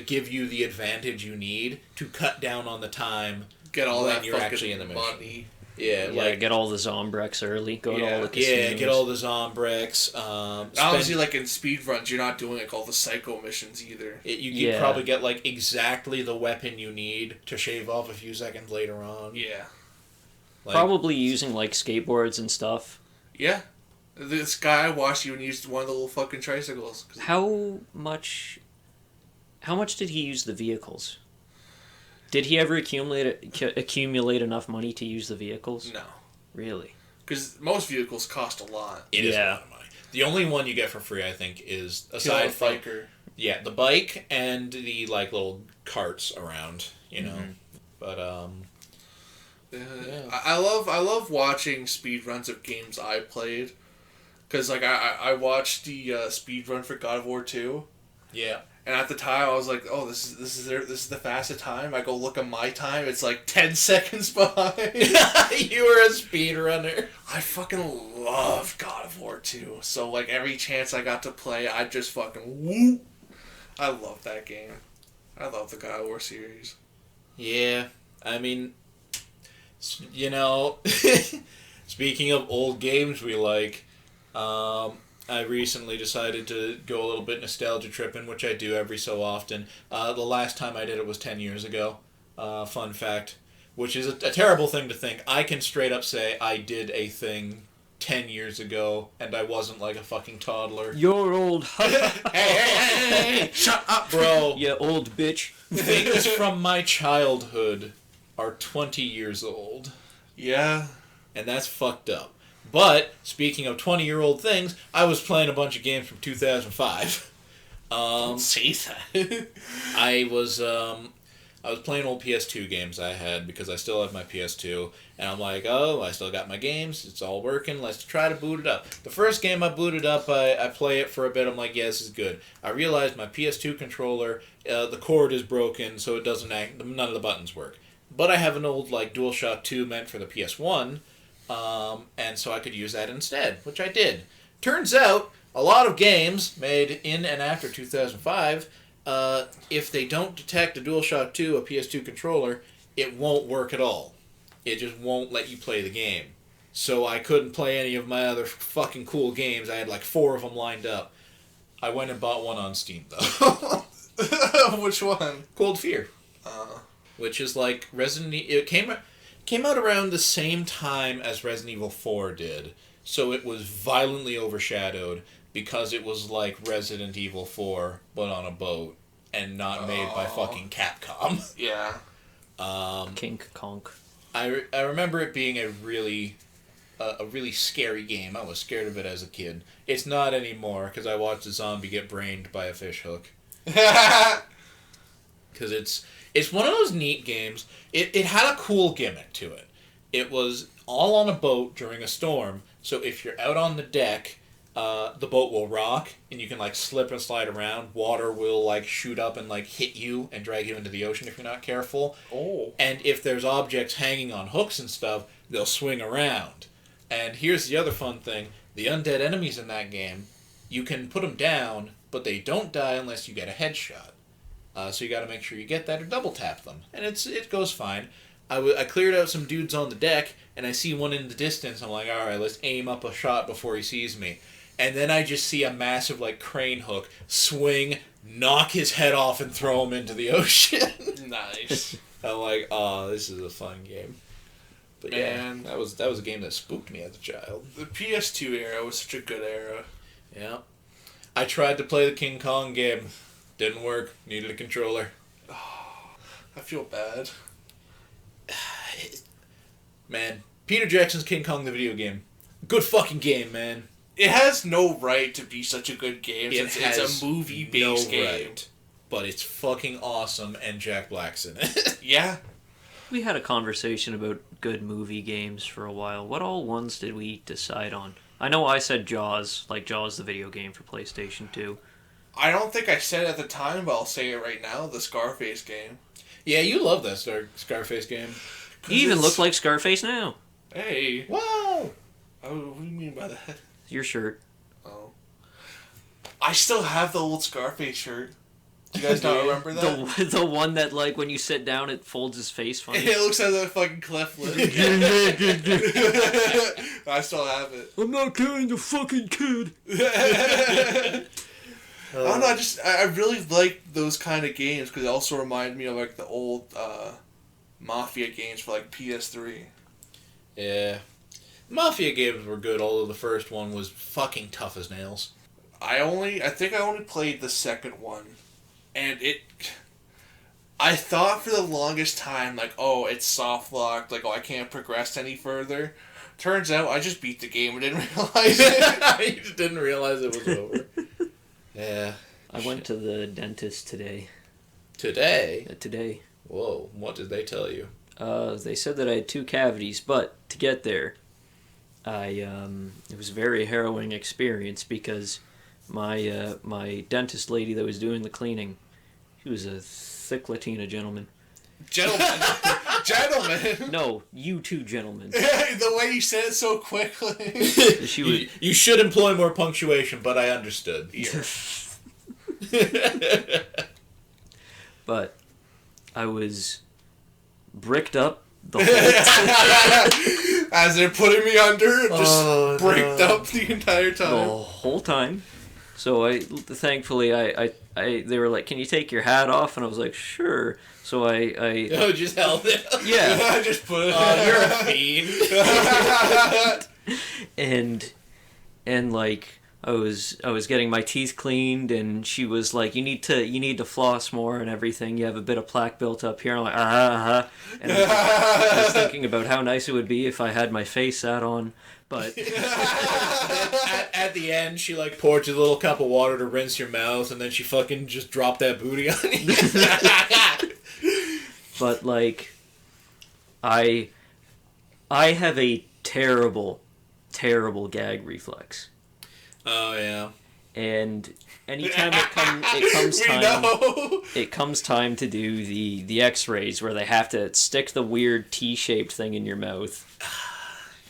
give you the advantage you need to cut down on the time Get all when that you're actually in the mission. money. Yeah, get all the Zombrex early. Go to all the yeah, casinos. get all the Zombrex. Obviously, in speedruns, you're not doing all the psycho missions either. You probably get exactly the weapon you need to shave off a few seconds later on. Yeah. Probably using skateboards and stuff. Yeah. This guy I watched even used one of the little fucking tricycles. How much did he use the vehicles? Did he ever accumulate enough money to use the vehicles? No. Really? Because most vehicles cost a lot. It is a lot of money. The only one you get for free, I think, is aside from the bike and the little carts around. You know, but yeah. I love watching speedruns of games I played. Because, I watched the speed run for God of War 2. Yeah. And at the time, I was like, oh, this is the fastest time. I go look at my time. It's 10 seconds behind. You were a speedrunner. I fucking loved God of War 2. So, every chance I got to play, I just fucking whoop. I love that game. I love the God of War series. Yeah. I mean, speaking of old games we like... I recently decided to go a little bit nostalgia tripping, which I do every so often. The last time I did it was 10 years ago. Fun fact. Which is a terrible thing to think. I can straight up say I did a thing 10 years ago, and I wasn't a fucking toddler. You're old. Hey, shut up, bro. You old bitch. Things from my childhood are 20 years old. Yeah. And that's fucked up. But, speaking of 20-year-old things, I was playing a bunch of games from 2005. Don't say that. I was playing old PS2 games I had, because I still have my PS2, and I'm like, oh, I still got my games, it's all working, let's try to boot it up. The first game I booted up, I play it for a bit, I'm like, yeah, this is good. I realized my PS2 controller, the cord is broken, so it doesn't none of the buttons work. But I have an old, DualShock 2 meant for the PS1, and so I could use that instead, which I did. Turns out, a lot of games made in and after 2005, if they don't detect a DualShock 2, a PS2 controller, it won't work at all. It just won't let you play the game. So I couldn't play any of my other fucking cool games. I had 4 of them lined up. I went and bought one on Steam, though. Which one? Cold Fear. Which is Resident Evil... It came out around the same time as Resident Evil 4 did, so it was violently overshadowed because it was like Resident Evil 4, but on a boat, and not made by fucking Capcom. Yeah. Kink Conk. I remember it being a really scary game. I was scared of it as a kid. It's not anymore, because I watched a zombie get brained by a fishhook. Because it's one of those neat games. It had a cool gimmick to it. It was all on a boat during a storm, so if you're out on the deck, the boat will rock, and you can slip and slide around. Water will shoot up and hit you and drag you into the ocean if you're not careful. Oh. And if there's objects hanging on hooks and stuff, they'll swing around. And here's the other fun thing. The undead enemies in that game, you can put them down, but they don't die unless you get a headshot. So you got to make sure you get that or double tap them, and it goes fine. I cleared out some dudes on the deck, and I see one in the distance. I'm like, all right, let's aim up a shot before he sees me, and then I just see a massive crane hook swing, knock his head off, and throw him into the ocean. Nice. I'm like, oh, this is a fun game. But Man. yeah, that was a game that spooked me as a child. The PS2 era was such a good era. Yeah. I tried to play the King Kong game. Didn't work. Needed a controller. I feel bad. Man, Peter Jackson's King Kong the video game. Good fucking game, man. It has no right to be such a good game since has it's a movie-based game. Right, but it's fucking awesome, and Jack Black's in it. Yeah. We had a conversation about good movie games for a while. What all ones did we decide on? I know I said Jaws, like Jaws the video game for PlayStation 2. I don't think I said it at the time, but I'll say it right now, the Scarface game. Yeah, you love that Scarface game. You even look like Scarface now. Hey. Whoa! Oh, what do you mean by that? Your shirt. Oh. I still have the old Scarface shirt. Do you guys not remember that? The one that, like, when you sit down, it folds his face funny. It looks like a fucking cleft lip. I still have it. I'm not killing the fucking kid. I don't know, I really like those kind of games because it also remind me of like the old Mafia games for like PS3. Yeah. Mafia games were good, although the first one was fucking tough as nails. I think I only played the second one, and I thought for the longest time, like, oh, it's soft locked, like, oh, I can't progress any further. Turns out I just beat the game and didn't realize it. You just didn't realize it was over. Yeah. I went to the dentist today. Today? Today. Whoa, what did they tell you? They said that I had 2 cavities, but to get there, it was a very harrowing experience because my dentist lady that was doing the cleaning, she was a thick Latina gentleman. Gentlemen. Gentlemen. No, you two gentlemen. The way you said it so quickly. She was. You should employ more punctuation, but I understood. But I was bricked up the whole As they're putting me under, just bricked up the entire time. the whole time. So thankfully, they were like, "Can you take your hat off?" And I was like, "Sure." So I Oh, just held it. yeah, I just put it. Oh, you're a fiend. and like I was getting my teeth cleaned, and she was like, you need to floss more and everything. You have a bit of plaque built up here. I'm like, and I was thinking about how nice it would be if I had my face sat on, but at the end, she like poured you a little cup of water to rinse your mouth, and then she fucking just dropped that booty on you. but like I have a terrible gag reflex. Oh yeah. And anytime it comes time to do the X-rays where they have to stick the weird T-shaped thing in your mouth.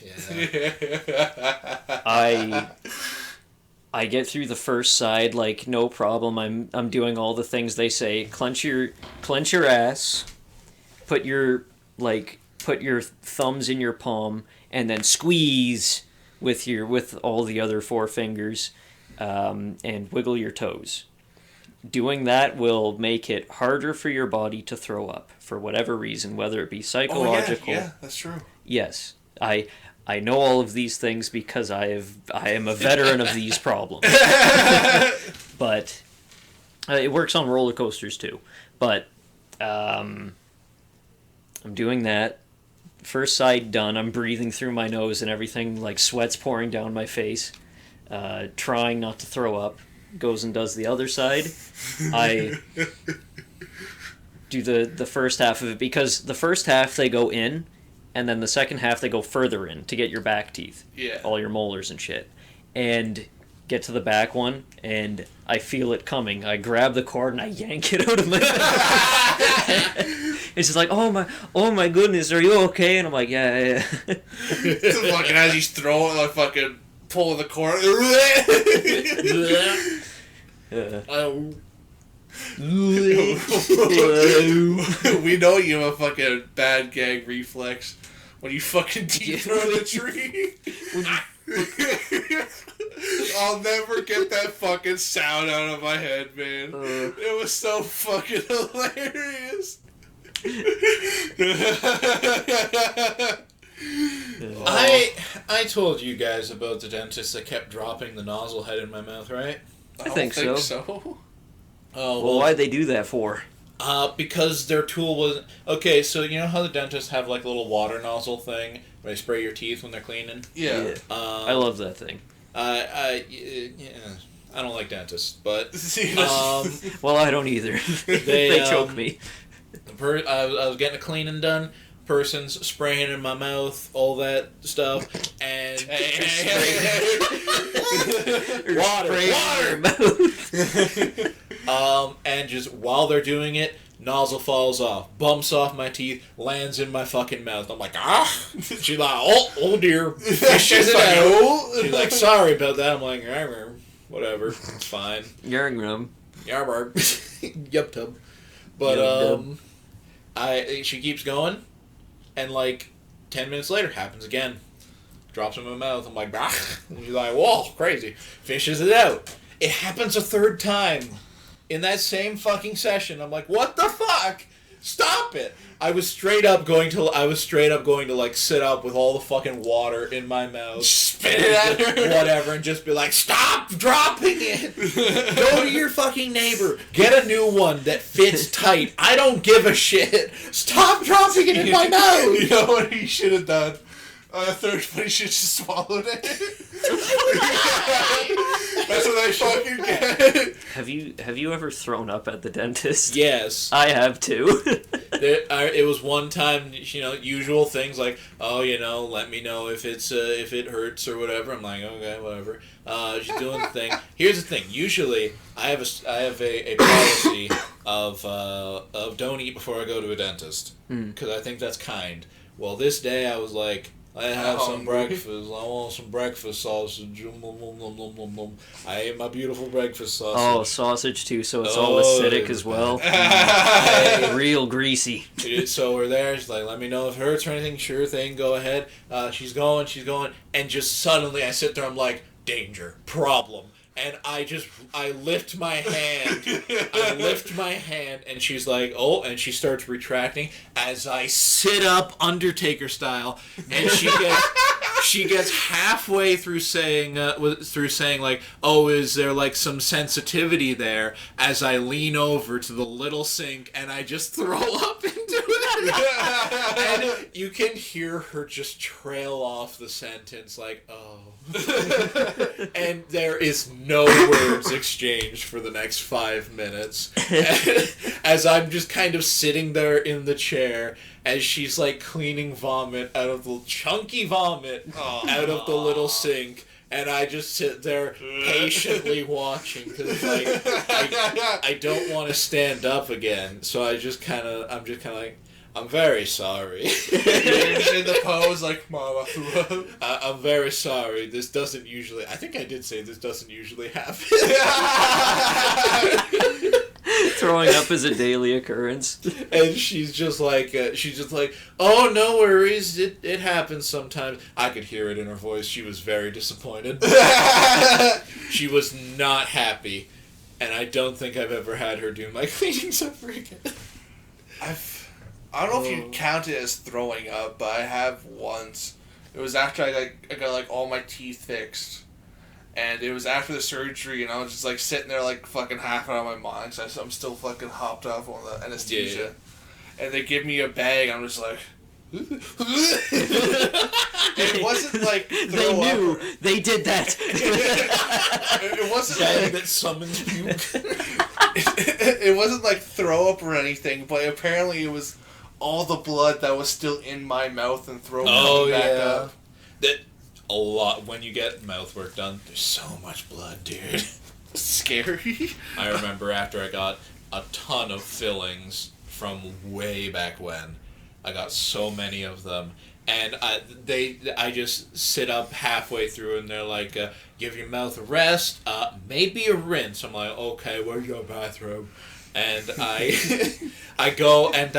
Yeah. I get through the first side like no problem. I'm doing all the things they say. Clench your ass. Put your thumbs in your palm and then squeeze with all the other 4 fingers, and wiggle your toes. Doing that will make it harder for your body to throw up for whatever reason, whether it be psychological. Oh, yeah, that's true. Yes, I know all of these things because I am a veteran of these problems. But it works on roller coasters too. But I'm doing that. First side done. I'm breathing through my nose and everything, like sweat's pouring down my face. Trying not to throw up. Goes and does the other side. I do the first half of it because the first half they go in, and then the second half they go further in to get your back teeth. Yeah. All your molars and shit. And get to the back one, and I feel it coming. I grab the cord and I yank it out of my mouth. It's just like, oh my goodness, are you okay? And I'm like, yeah. Fucking as he's throwing, like fucking pulling the cord. We know you have a fucking bad gag reflex when you fucking deep throw the tree. I'll never get that fucking sound out of my head, man. It was so fucking hilarious. I told you guys about the dentist that kept dropping the nozzle head in my mouth, right? I think so. Oh, Well, why'd they do that for? Because their tool wasn't... Okay, so you know how the dentists have like a little water nozzle thing where they spray your teeth when they're cleaning? Yeah. I love that thing. I don't like dentists, but... Well, I don't either. They choke me. I was getting a cleaning done. Person's spraying in my mouth, all that stuff, and water. And just while they're doing it, nozzle falls off, bumps off my teeth, lands in my fucking mouth. I'm like, ah! She's like, oh dear. She's like, sorry about that. I'm like, whatever, it's fine. Yarn Yup tub. But she keeps going. And, 10 minutes later, happens again. Drops in my mouth. I'm like, bah. And she's like, whoa, crazy. Finishes it out. It happens a third time. In that same fucking session. I'm like, what the fuck? Stop it. I was straight up going to, sit up with all the fucking water in my mouth. Spit it at her. Whatever, and just be like, stop dropping it. Go to your fucking neighbor. Get a new one that fits tight. I don't give a shit. Stop dropping it in my mouth. You know what he should have done? On the third one, he should have just swallowed it. That's what I fucking get. Have you ever thrown up at the dentist? Yes. I have too. It was one time, usual things like, oh, let me know if it hurts or whatever. I'm like, okay, whatever. She's doing the thing. Here's the thing. Usually, I have a policy of don't eat before I go to a dentist because I think that's kind. Well, this day I was like, I have some breakfast. I want some breakfast sausage. I ate my beautiful breakfast sausage. Oh, sausage too, so it's all acidic as well. Real greasy. So we're there. She's like, let me know if it hurts or anything. Sure thing, go ahead. She's going. And just suddenly I sit there, I'm like, danger, problem. And I lift my hand. And she's like, oh, and she starts retracting as I sit up Undertaker style, and she gets halfway through saying like, oh, is there like some sensitivity there? As I lean over to the little sink and I just throw up into it, and you can hear her just trail off the sentence like, oh, and there is no words exchanged for the next 5 minutes as I'm just kind of sitting there in the chair as she's like cleaning vomit out of the chunky vomit out of the little sink, and I just sit there patiently watching because I don't want to stand up again, so I'm just kind of like, I'm very sorry. In the pose, like, Mama. I'm very sorry. This doesn't usually... I think I did say this doesn't usually happen. Throwing up is a daily occurrence. And she's just like, oh, no worries. It happens sometimes. I could hear it in her voice. She was very disappointed. She was not happy. And I don't think I've ever had her do my cleanings ever again. I don't know if you count it as throwing up, but I have once. It was after I got all my teeth fixed, and it was after the surgery, and I was just fucking half out of my mind, so I'm still fucking hopped off on the anesthesia, and they give me a bag. I'm just like. It wasn't like they knew they did that. It wasn't like that summons puke. It wasn't like throw up or anything, but apparently it was all the blood that was still in my mouth and throat back up. That a lot when you get mouth work done. There's so much blood, dude. Scary. I remember after I got a ton of fillings from way back when. I got so many of them, and I just sit up halfway through, and they're like, "Give your mouth a rest, maybe a rinse." I'm like, "Okay, where's your bathroom?" And I go and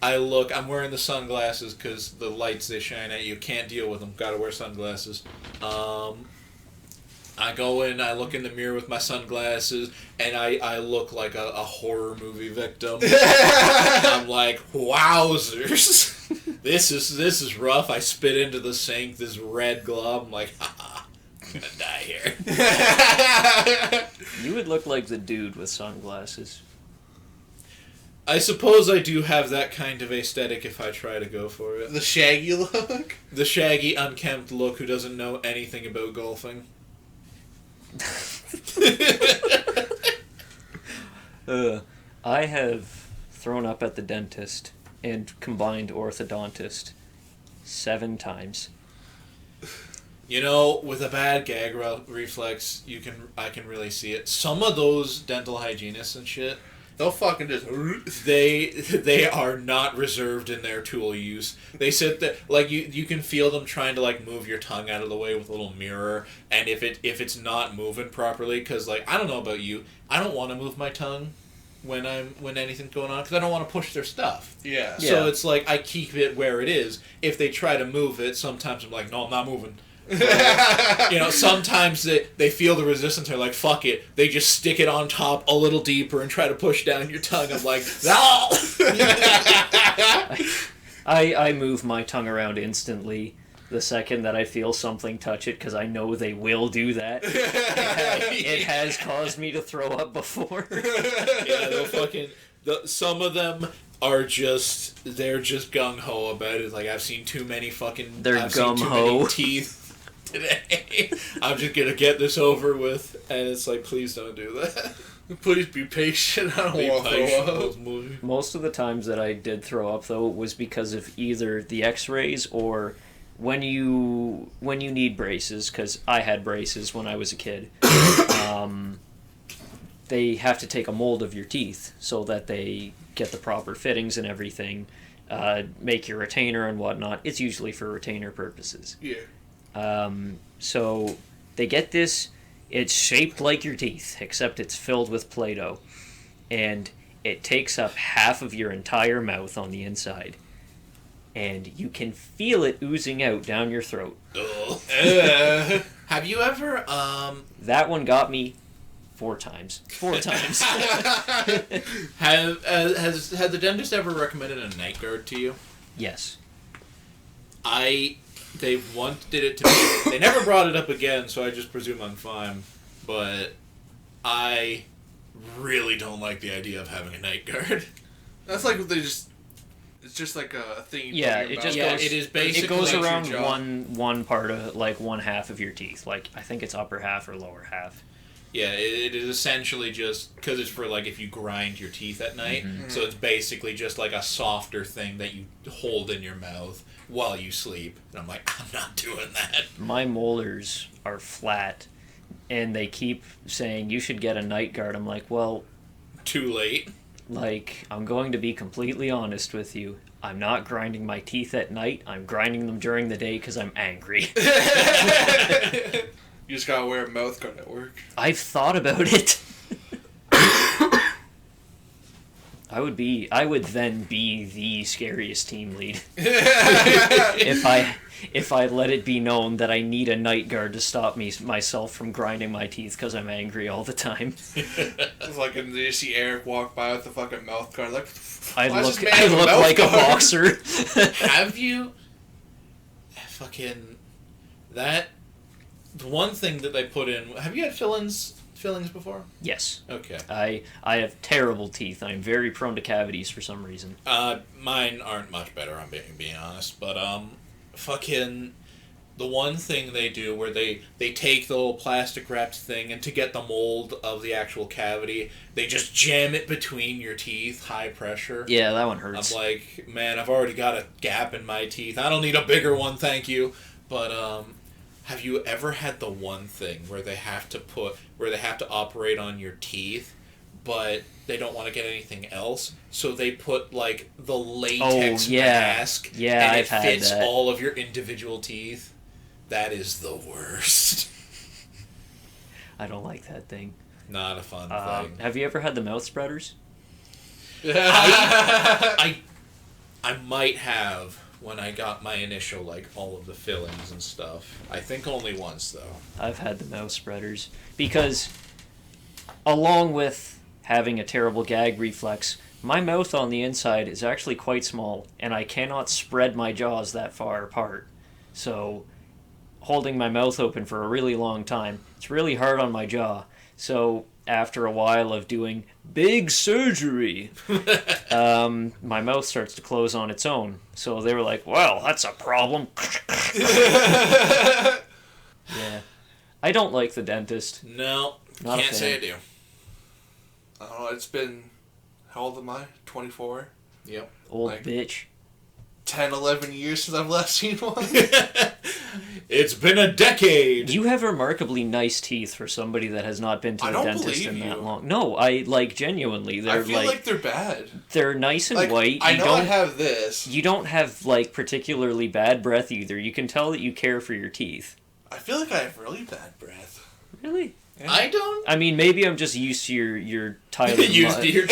I look. I'm wearing the sunglasses because the lights they shine at you can't deal with them. Got to wear sunglasses. I go in, I look in the mirror with my sunglasses, and I look like a horror movie victim. I'm like, wowzers. This is rough. I spit into the sink, this red glob. I'm like, haha, I'm gonna die here. You would look like the dude with sunglasses. I suppose I do have that kind of aesthetic if I try to go for it. The shaggy look? The shaggy, unkempt look who doesn't know anything about golfing. I have thrown up at the dentist and combined orthodontist 7 times. You know, with a bad gag reflex, I can really see it. Some of those dental hygienists and shit, they'll fucking just... they are not reserved in their tool use. They sit there, like, you can feel them trying to, like, move your tongue out of the way with a little mirror, and if it's not moving properly, because, like, I don't know about you, I don't want to move my tongue when anything's going on, because I don't want to push their stuff. Yeah. So it's like, I keep it where it is. If they try to move it, sometimes I'm like, no, I'm not moving. Sometimes they feel the resistance. They're like, fuck it. They just stick it on top a little deeper and try to push down your tongue. I'm like, no! I move my tongue around instantly the second that I feel something touch it, because I know they will do that. It has caused me to throw up before. Yeah, they'll fucking... some of them they're just gung-ho about it. Like, I've seen too many fucking... They're I've seen too many teeth today. I'm just gonna get this over with, and it's like, please don't do that. Please be patient. I don't want to throw up. Most of the times that I did throw up, though, was because of either the x-rays or when you need braces, because I had braces when I was a kid. They have to take a mold of your teeth so that they get the proper fittings and everything, make your retainer and whatnot. It's usually for retainer purposes. Yeah. So they get this, it's shaped like your teeth, except it's filled with Play-Doh. And it takes up half of your entire mouth on the inside. And you can feel it oozing out down your throat. Have you ever, That one got me 4 times. 4 times. has the dentist ever recommended a night guard to you? Yes. They once did it to me. They never brought it up again, so I just presume I'm fine. But I really don't like the idea of having a night guard. That's like it's just like a thing. Yeah, it just goes. It is basically. It goes around one part of, like, one half of your teeth. Like, I think it's upper half or lower half. Yeah, it is essentially just because it's for, like, if you grind your teeth at night. Mm-hmm. So it's basically just like a softer thing that you hold in your mouth while you sleep. And I'm like, I'm not doing that. My molars are flat, and they keep saying you should get a night guard. I'm like, well, too late. Like, I'm going to be completely honest with you. I'm not grinding my teeth at night. I'm grinding them during the day because I'm angry. You just gotta wear a mouth guard at work. I've thought about it. I would then be the scariest team lead. if I let it be known that I need a night guard to stop myself from grinding my teeth because I'm angry all the time. It's like when you see Eric walk by with the fucking mouth guard, like, I look like a boxer. Have you the one thing that they put in, have you had fillings before? Yes. Okay. I have terrible teeth. I'm very prone to cavities for some reason. Mine aren't much better, I'm being honest, but the one thing they do where they take the little plastic wrapped thing, and to get the mold of the actual cavity, they just jam it between your teeth, high pressure. Yeah, that one hurts. I'm like, man, I've already got a gap in my teeth. I don't need a bigger one, thank you. But have you ever had the one thing where they have to operate on your teeth, but they don't want to get anything else, so they put, like, the latex mask, and it fits all of your individual teeth? That is the worst. I don't like that thing. Not a fun thing. Have you ever had the mouth spreaders? I might have, when I got my initial, like, all of the fillings and stuff. I think only once, though. I've had the mouth spreaders. Because, along with having a terrible gag reflex, my mouth on the inside is actually quite small, and I cannot spread my jaws that far apart. So, holding my mouth open for a really long time, it's really hard on my jaw. So, after a while of doing big surgery, my mouth starts to close on its own. So they were like, well, that's a problem. Yeah. I don't like the dentist. No, Not a can't say I fan. do. I don't know, it's been, how old am I? 24? Yep. Old Like- bitch. 10, 11 years since I've last seen one. It's been a decade! You have remarkably nice teeth for somebody that has not been to I the don't dentist believe in that you. long. No, I like genuinely. They're I feel like they're bad. they're nice and Like, white. I You know I don't have this. you don't have like particularly bad breath either. You can tell that you care for your teeth. I feel like I have really bad breath. Really? I don't. I mean, maybe I'm just used to your Tyler Used to your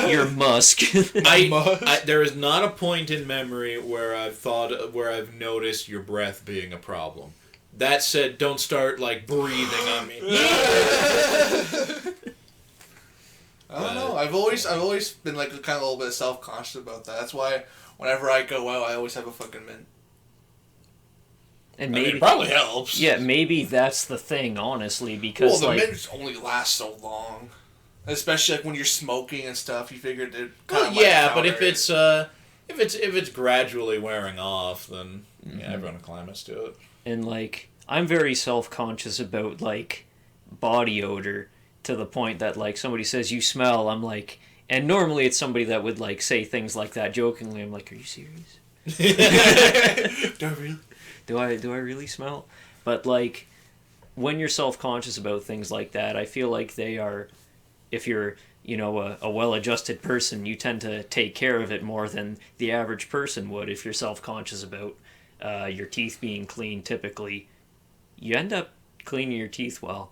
your musk. there is not a point in memory where I've noticed your breath being a problem. That said, don't start like breathing on me. I don't know. I've always been like kind of a little bit self-conscious about that. That's why whenever I go out, I always have a fucking mint. And I mean, maybe it probably helps. yeah, maybe that's the thing, honestly, because Well, the like mints only last so long, especially like when you're smoking and stuff. You figured it. Well, yeah, but if it's gradually wearing off, then yeah, everyone acclimates to it. and like I'm very self-conscious about like body odor to the point that like somebody says you smell, I'm like, and normally it's somebody that would like say things like that jokingly. I'm like, are you serious? Don't really. Do I really smell? But like when you're self-conscious about things like that, I feel like they are, if you're, you know, a well-adjusted person, you tend to take care of it more than the average person would. If you're self-conscious about your teeth being clean, typically you end up cleaning your teeth well,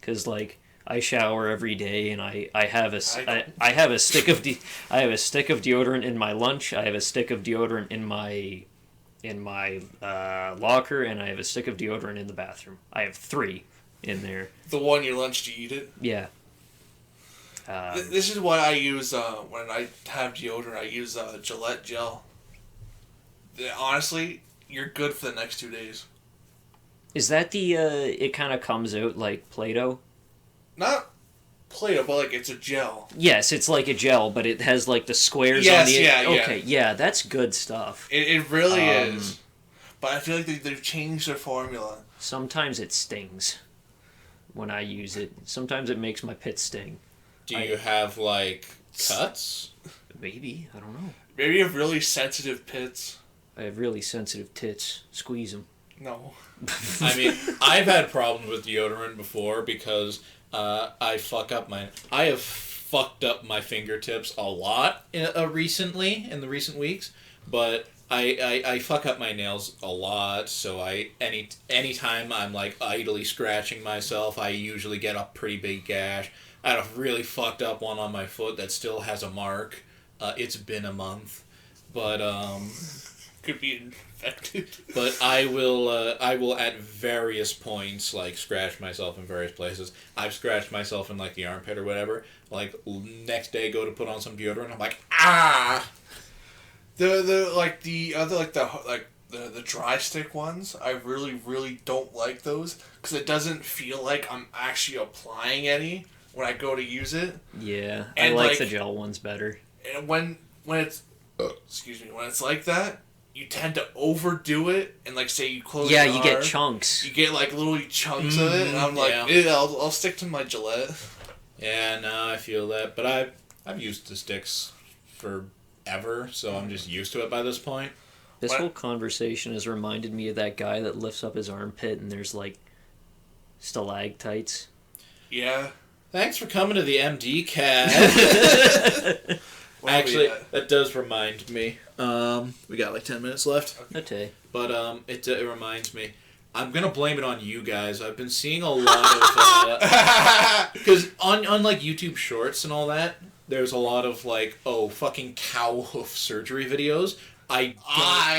because like I shower every day, and I have a stick of deodorant in my lunch. I have a stick of deodorant in my locker, and I have a stick of deodorant in the bathroom. I have 3 in there. The one your lunch to eat it. Yeah. This is what I use when I have deodorant. I use Gillette gel. Honestly, you're good for the next 2 days. Is that the it kind of comes out like Play-Doh? Not Play-Doh, but like it's a gel. Yes, it's like a gel, but it has like the squares Yes, on the yeah, yeah. Okay, yeah, that's good stuff. It really is. But I feel like they've changed their formula. Sometimes it stings when I use it. Sometimes it makes my pit sting. Do you have like cuts? Maybe, I don't know. Maybe you have really sensitive pits. I have really sensitive tits. Squeeze them. No. I mean, I've had problems with deodorant before because I have fucked up my fingertips a lot recently, in the recent weeks, but I fuck up my nails a lot, so anytime I'm like idly scratching myself, I usually get a pretty big gash. I had a really fucked up one on my foot that still has a mark. It's been a month, but Could be infected. But I will at various points like scratch myself in various places. I've scratched myself in like the armpit or whatever. Like next day, go to put on some deodorant. I'm like, ah. The dry stick ones, I really don't like those because it doesn't feel like I'm actually applying any when I go to use it. Yeah, And, I like like- the gel ones better. And when it's when it's like that, you tend to overdo it and like say you close. Yeah, your you get arm, chunks. You get like little chunks of it, and I'm like, yeah. "Ew, I'll stick to my Gillette. Yeah, no, I feel that. But I've used the sticks forever, so I'm just used to it by this point. This What? whole conversation has reminded me of that guy that lifts up his armpit and there's like stalactites. Yeah. Thanks for coming to the MD cast. Where are we Actually, at? that does remind me. We got like 10 minutes left. Okay. But it reminds me. I'm gonna blame it on you guys. I've been seeing a lot of because on like YouTube Shorts and all that, there's a lot of like fucking cow hoof surgery videos I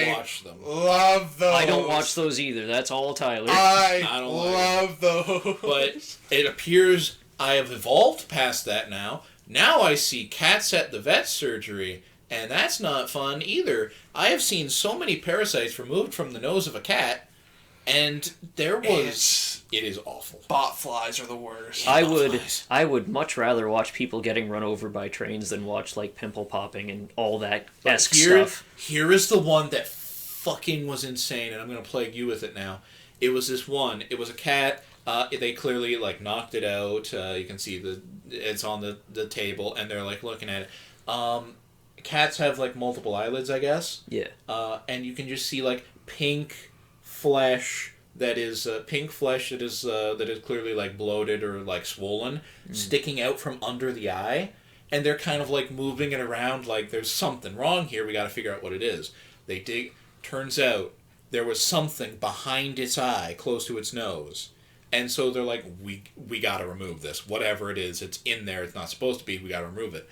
don't watch them. Love those. I don't watch those either. That's all Tyler. I don't love those. But it appears I have evolved past that now. Now I see cats at the vet surgery, and that's not fun either. I have seen so many parasites removed from the nose of a cat, and it is awful. Bot flies are the worst. I would much rather watch people getting run over by trains than watch like pimple popping and all that esque stuff. Here is the one that fucking was insane, and I'm gonna plague you with it now. It was this one. It was a cat. They clearly like knocked it out. You can see it's on the table, and they're like looking at it. Cats have like multiple eyelids, I guess. Yeah. And you can just see like pink flesh that is clearly like bloated or like swollen, sticking out from under the eye, and they're kind of like moving it around like there's something wrong here. We got to figure out what it is. They dig. Turns out there was something behind its eye, close to its nose. And so they're like, we gotta remove this. Whatever it is, it's in there. It's not supposed to be. We gotta remove it.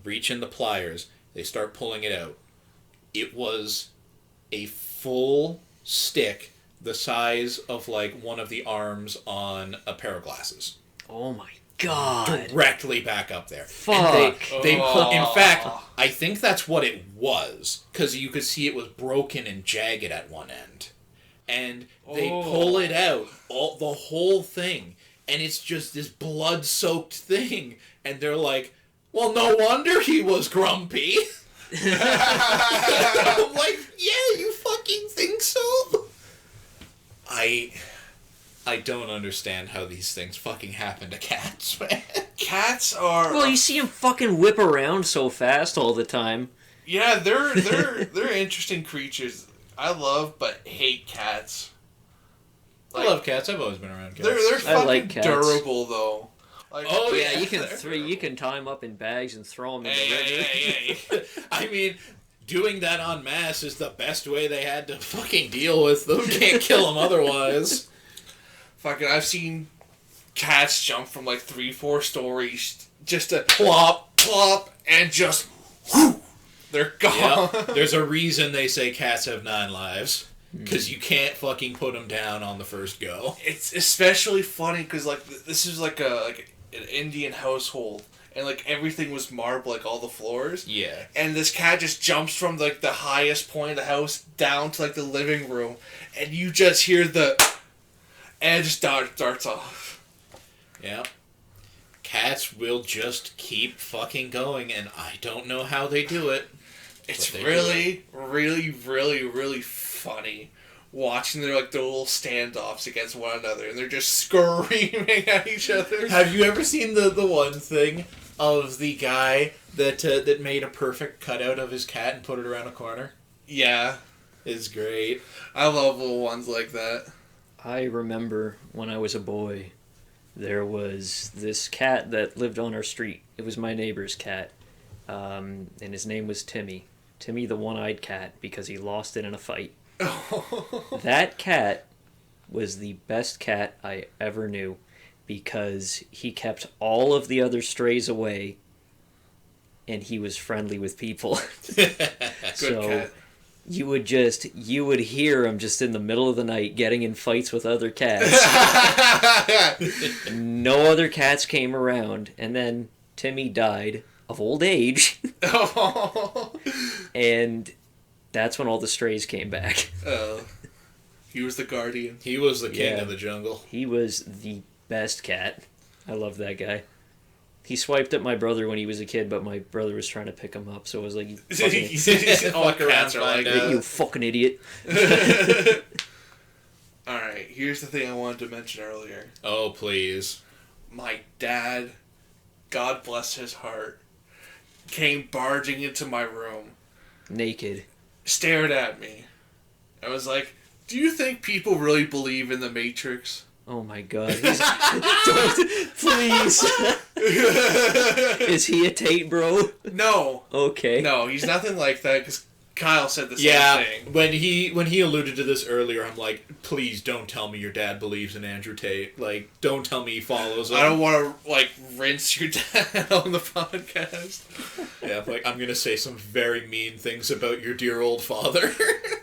Reach in the pliers. They start pulling it out. It was a full stick the size of like one of the arms on a pair of glasses. Oh my god. Directly back up there. Fuck. And they put, in fact, I think that's what it was. Because you could see it was broken and jagged at one end. And they pull it out, the whole thing, and it's just this blood-soaked thing. And they're like, well, no wonder he was grumpy. I'm like, yeah, you fucking think so? I don't understand how these things fucking happen to cats, man. Cats are... Well, you see them fucking whip around so fast all the time. Yeah, they're interesting creatures. I love but hate cats. I love cats. I've always been around cats. They're fucking like cats. durable though. Like, oh Yeah, you can tie them up in bags and throw them in the river. Hey. I mean, doing that en masse is the best way they had to fucking deal with them. Can't kill them otherwise. Fucking, I've seen cats jump from like 3-4 stories just to Plop. plop, and just whoo, they're gone. Yep. There's a reason they say cats have 9 lives. Because you can't fucking put them down on the first go. It's especially funny because like this is like an Indian household, and like everything was marble, like all the floors. Yeah. And this cat just jumps from like the highest point of the house down to like the living room, and you just hear and it just darts off. Yeah. Cats will just keep fucking going, and I don't know how they do it. It's really, really, really, really funny watching their little standoffs against one another, and they're just screaming at each other. Have you ever seen the one thing of the guy that made a perfect cutout of his cat and put it around a corner? Yeah. It's great. I love little ones like that. I remember when I was a boy, there was this cat that lived on our street. It was my neighbor's cat, and his name was Timmy. Timmy the one-eyed cat, because he lost it in a fight. That cat was the best cat I ever knew, because he kept all of the other strays away, and he was friendly with people. Good So cat. you would hear him just in the middle of the night getting in fights with other cats. No other cats came around, and then Timmy died of old age. And that's when all the strays came back. Oh. He was the guardian. He was the king Yeah. of the jungle. He was the best cat. I love that guy. He swiped at my brother when he was a kid, but my brother was trying to pick him up, so I was like, All cats are like that. you fucking idiot. Alright, here's the thing I wanted to mention earlier. Oh, please. My dad, God bless his heart, came barging into my room, Naked. stared at me. I was like, do you think people really believe in the Matrix? Oh my god. Don't, please. Is he a Tate bro? No. Okay. No, he's nothing like that, because Kyle said the same Yeah, thing. when he alluded to this earlier, I'm like, please don't tell me your dad believes in Andrew Tate. Like, don't tell me he follows him. I don't want to, like, rinse your dad on the podcast. Yeah, like, I'm gonna say some very mean things about your dear old father.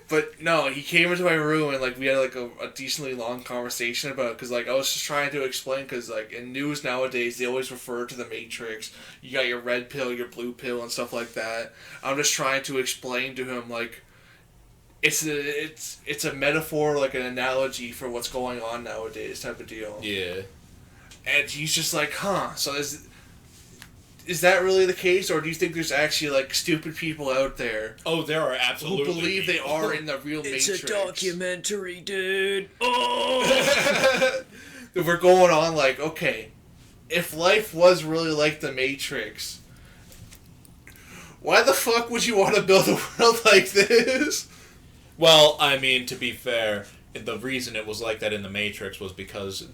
But, no, he came into my room and, like, we had, like, a decently long conversation about it. Because, like, I was just trying to explain, because, like, in news nowadays, they always refer to the Matrix. You got your red pill, your blue pill, and stuff like that. I'm just trying to explain to him, like, it's a metaphor, like an analogy for what's going on nowadays type of deal. Yeah. And he's just like, huh, so is that really the case, or do you think there's actually, like, stupid people out there Oh, there are absolutely who believe they people. are in the real It's Matrix? a documentary, dude. Oh! That we're going on like, okay, if life was really like the Matrix, why the fuck would you want to build a world like this? Well, I mean, to be fair, the reason it was like that in the Matrix was because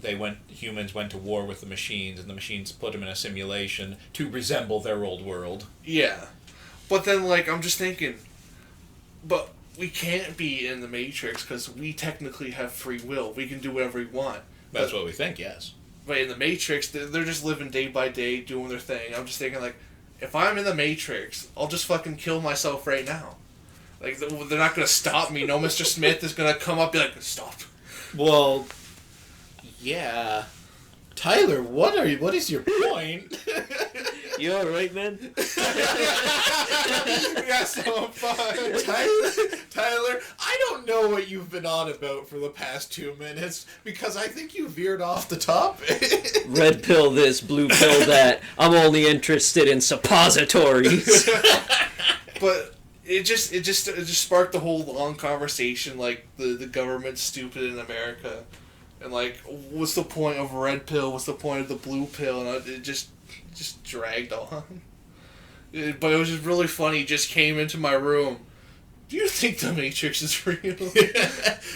humans went to war with the machines, and the machines put them in a simulation to resemble their old world. Yeah. But then, like, I'm just thinking, but we can't be in the Matrix because we technically have free will. We can do whatever we want. That's what we think, yes. But in the Matrix, they're just living day by day, doing their thing. I'm just thinking, like, if I'm in the Matrix, I'll just fucking kill myself right now. Like, they're not going to stop me. No Mr. Smith is going to come up and be like, stop. Well, yeah. Tyler, what is your point? You alright, man? That's so fun. Tyler, I don't know what you've been on about for the past 2 minutes, because I think you veered off the topic. Red pill this, blue pill that. I'm only interested in suppositories. But it just sparked the whole long conversation, like, the government's stupid in America. And, like, what's the point of a red pill? What's the point of the blue pill? And it just dragged on. But it was just really funny. He just came into my room. Do you think the Matrix is real?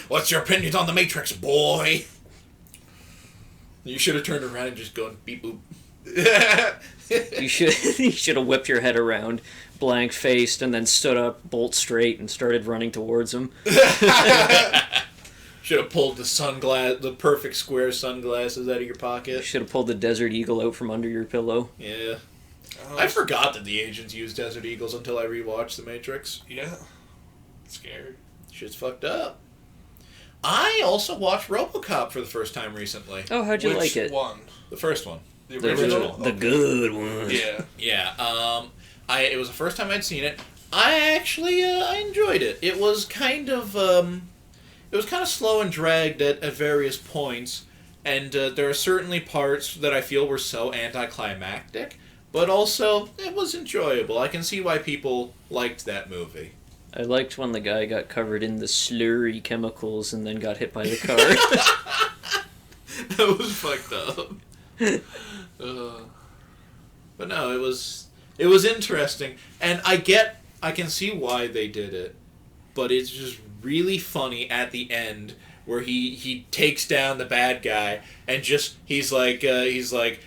What's your opinions on the Matrix, boy? You should have turned around and just gone beep boop. You should have whipped your head around, blank faced, and then stood up bolt straight and started running towards him. Should have pulled the perfect square sunglasses out of your pocket. Should have pulled the Desert Eagle out from under your pillow. Yeah. I forgot that the agents used Desert Eagles until I rewatched The Matrix. Yeah. Scared. Shit's fucked up. I also watched RoboCop for the first time recently. Oh, how'd you like it? Which one? The first one. The The original? The good one. Yeah. Yeah. It was the first time I'd seen it. I actually I enjoyed it. It was kind of slow and dragged at various points, and there are certainly parts that I feel were so anticlimactic, but also it was enjoyable. I can see why people liked that movie. I liked when the guy got covered in the slurry chemicals and then got hit by the car. That was fucked up. But no, it was interesting, and I can see why they did it, but it's just really funny at the end where he takes down the bad guy and he's like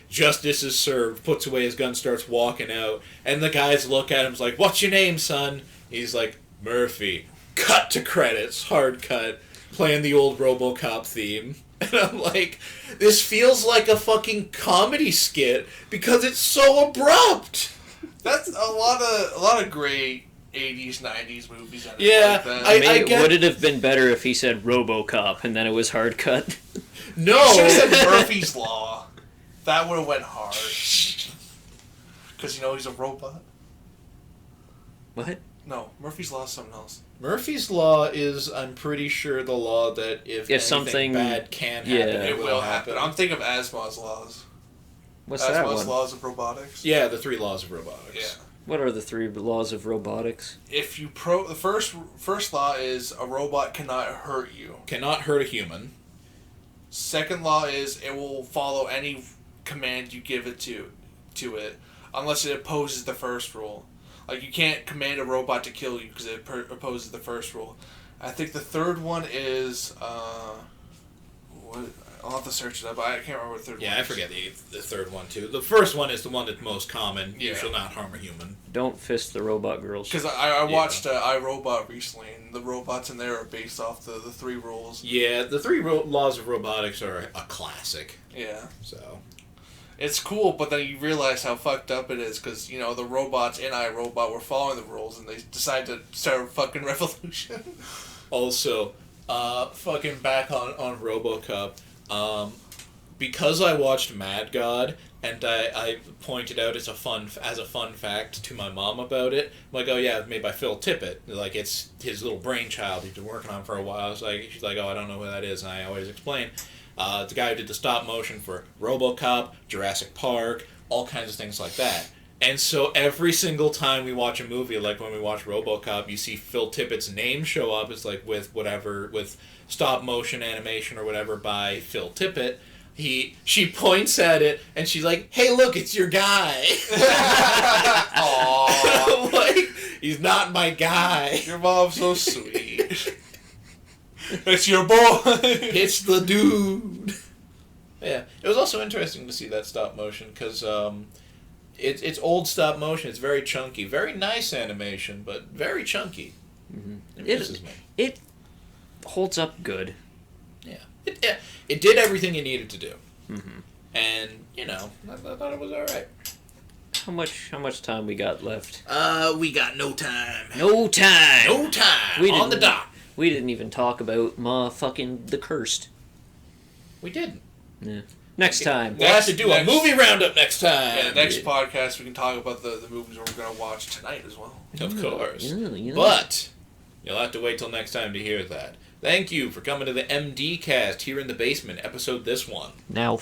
justice is served, puts away his gun, starts walking out, and the guys look at him like, what's your name, son? He's like, Murphy. Cut to credits, hard cut, playing the old RoboCop theme. And I'm like, this feels like a fucking comedy skit because it's so abrupt. That's a lot of great 80s, 90s movies. Yeah, like that. I get... Would it have been better if he said RoboCop and then it was hard cut? No! He should have said Murphy's Law. That would have went hard. Because, he's a robot. What? No, Murphy's Law is something else. Murphy's Law is, I'm pretty sure, the law that if anything something bad can happen, yeah. It will happen. I'm thinking of Asimov's laws. What's that Asimov's one? laws of robotics. Yeah, the 3 laws of robotics. Yeah. What are the 3 laws of robotics? If you the first law is a robot cannot hurt you. Cannot hurt a human. Second law is it will follow any command you give it to it, unless it opposes the first rule. Like, you can't command a robot to kill you because it opposes the first rule. I think the third one is I'll have to search it up. I can't remember what the third one Yeah, I is. forget the third one too. The first one is the one that's most common. You Yeah. shall not harm a human. Don't fist the robot girls. Because I watched iRobot recently, and the robots in there are based off the three rules. Yeah, the three laws of robotics are a classic. Yeah. So It's cool, but then you realize how fucked up it is, because, you know, the robots in iRobot were following the rules, and they decided to start a fucking revolution. also, fucking back on RoboCop, because I watched Mad God, and I pointed out as a fun fact to my mom about it. I'm like, oh yeah, it's made by Phil Tippett. Like, it's his little brainchild he's been working on for a while. She's like, oh, I don't know who that is, and I always explain. The guy who did the stop motion for RoboCop, Jurassic Park, all kinds of things like that. And so every single time we watch a movie, like when we watch RoboCop, you see Phil Tippett's name show up. It's like with stop motion animation or whatever by Phil Tippett. She points at it and she's like, "Hey, look, it's your guy." Aww. Like, he's not my guy. Your mom's so sweet. It's your boy. It's the dude. Yeah, it was also interesting to see that stop motion because it's old stop motion. It's very chunky, very nice animation, but very chunky. Mm-hmm. It misses me. It holds up good. Yeah, it did everything it needed to do, Mm-hmm. and you know, I thought it was all right. How much time we got left? We got no time. No time. No time We on the didn't- dot. We didn't even talk about fucking The Cursed. We didn't. Yeah. Next time. We'll have to do a Next- movie roundup next time. Yeah, next podcast we can talk about the movies we're going to watch tonight as well. Of course. Yeah. But you'll have to wait till next time to hear that. Thank you for coming to the MD Cast here in the basement, episode this one. Now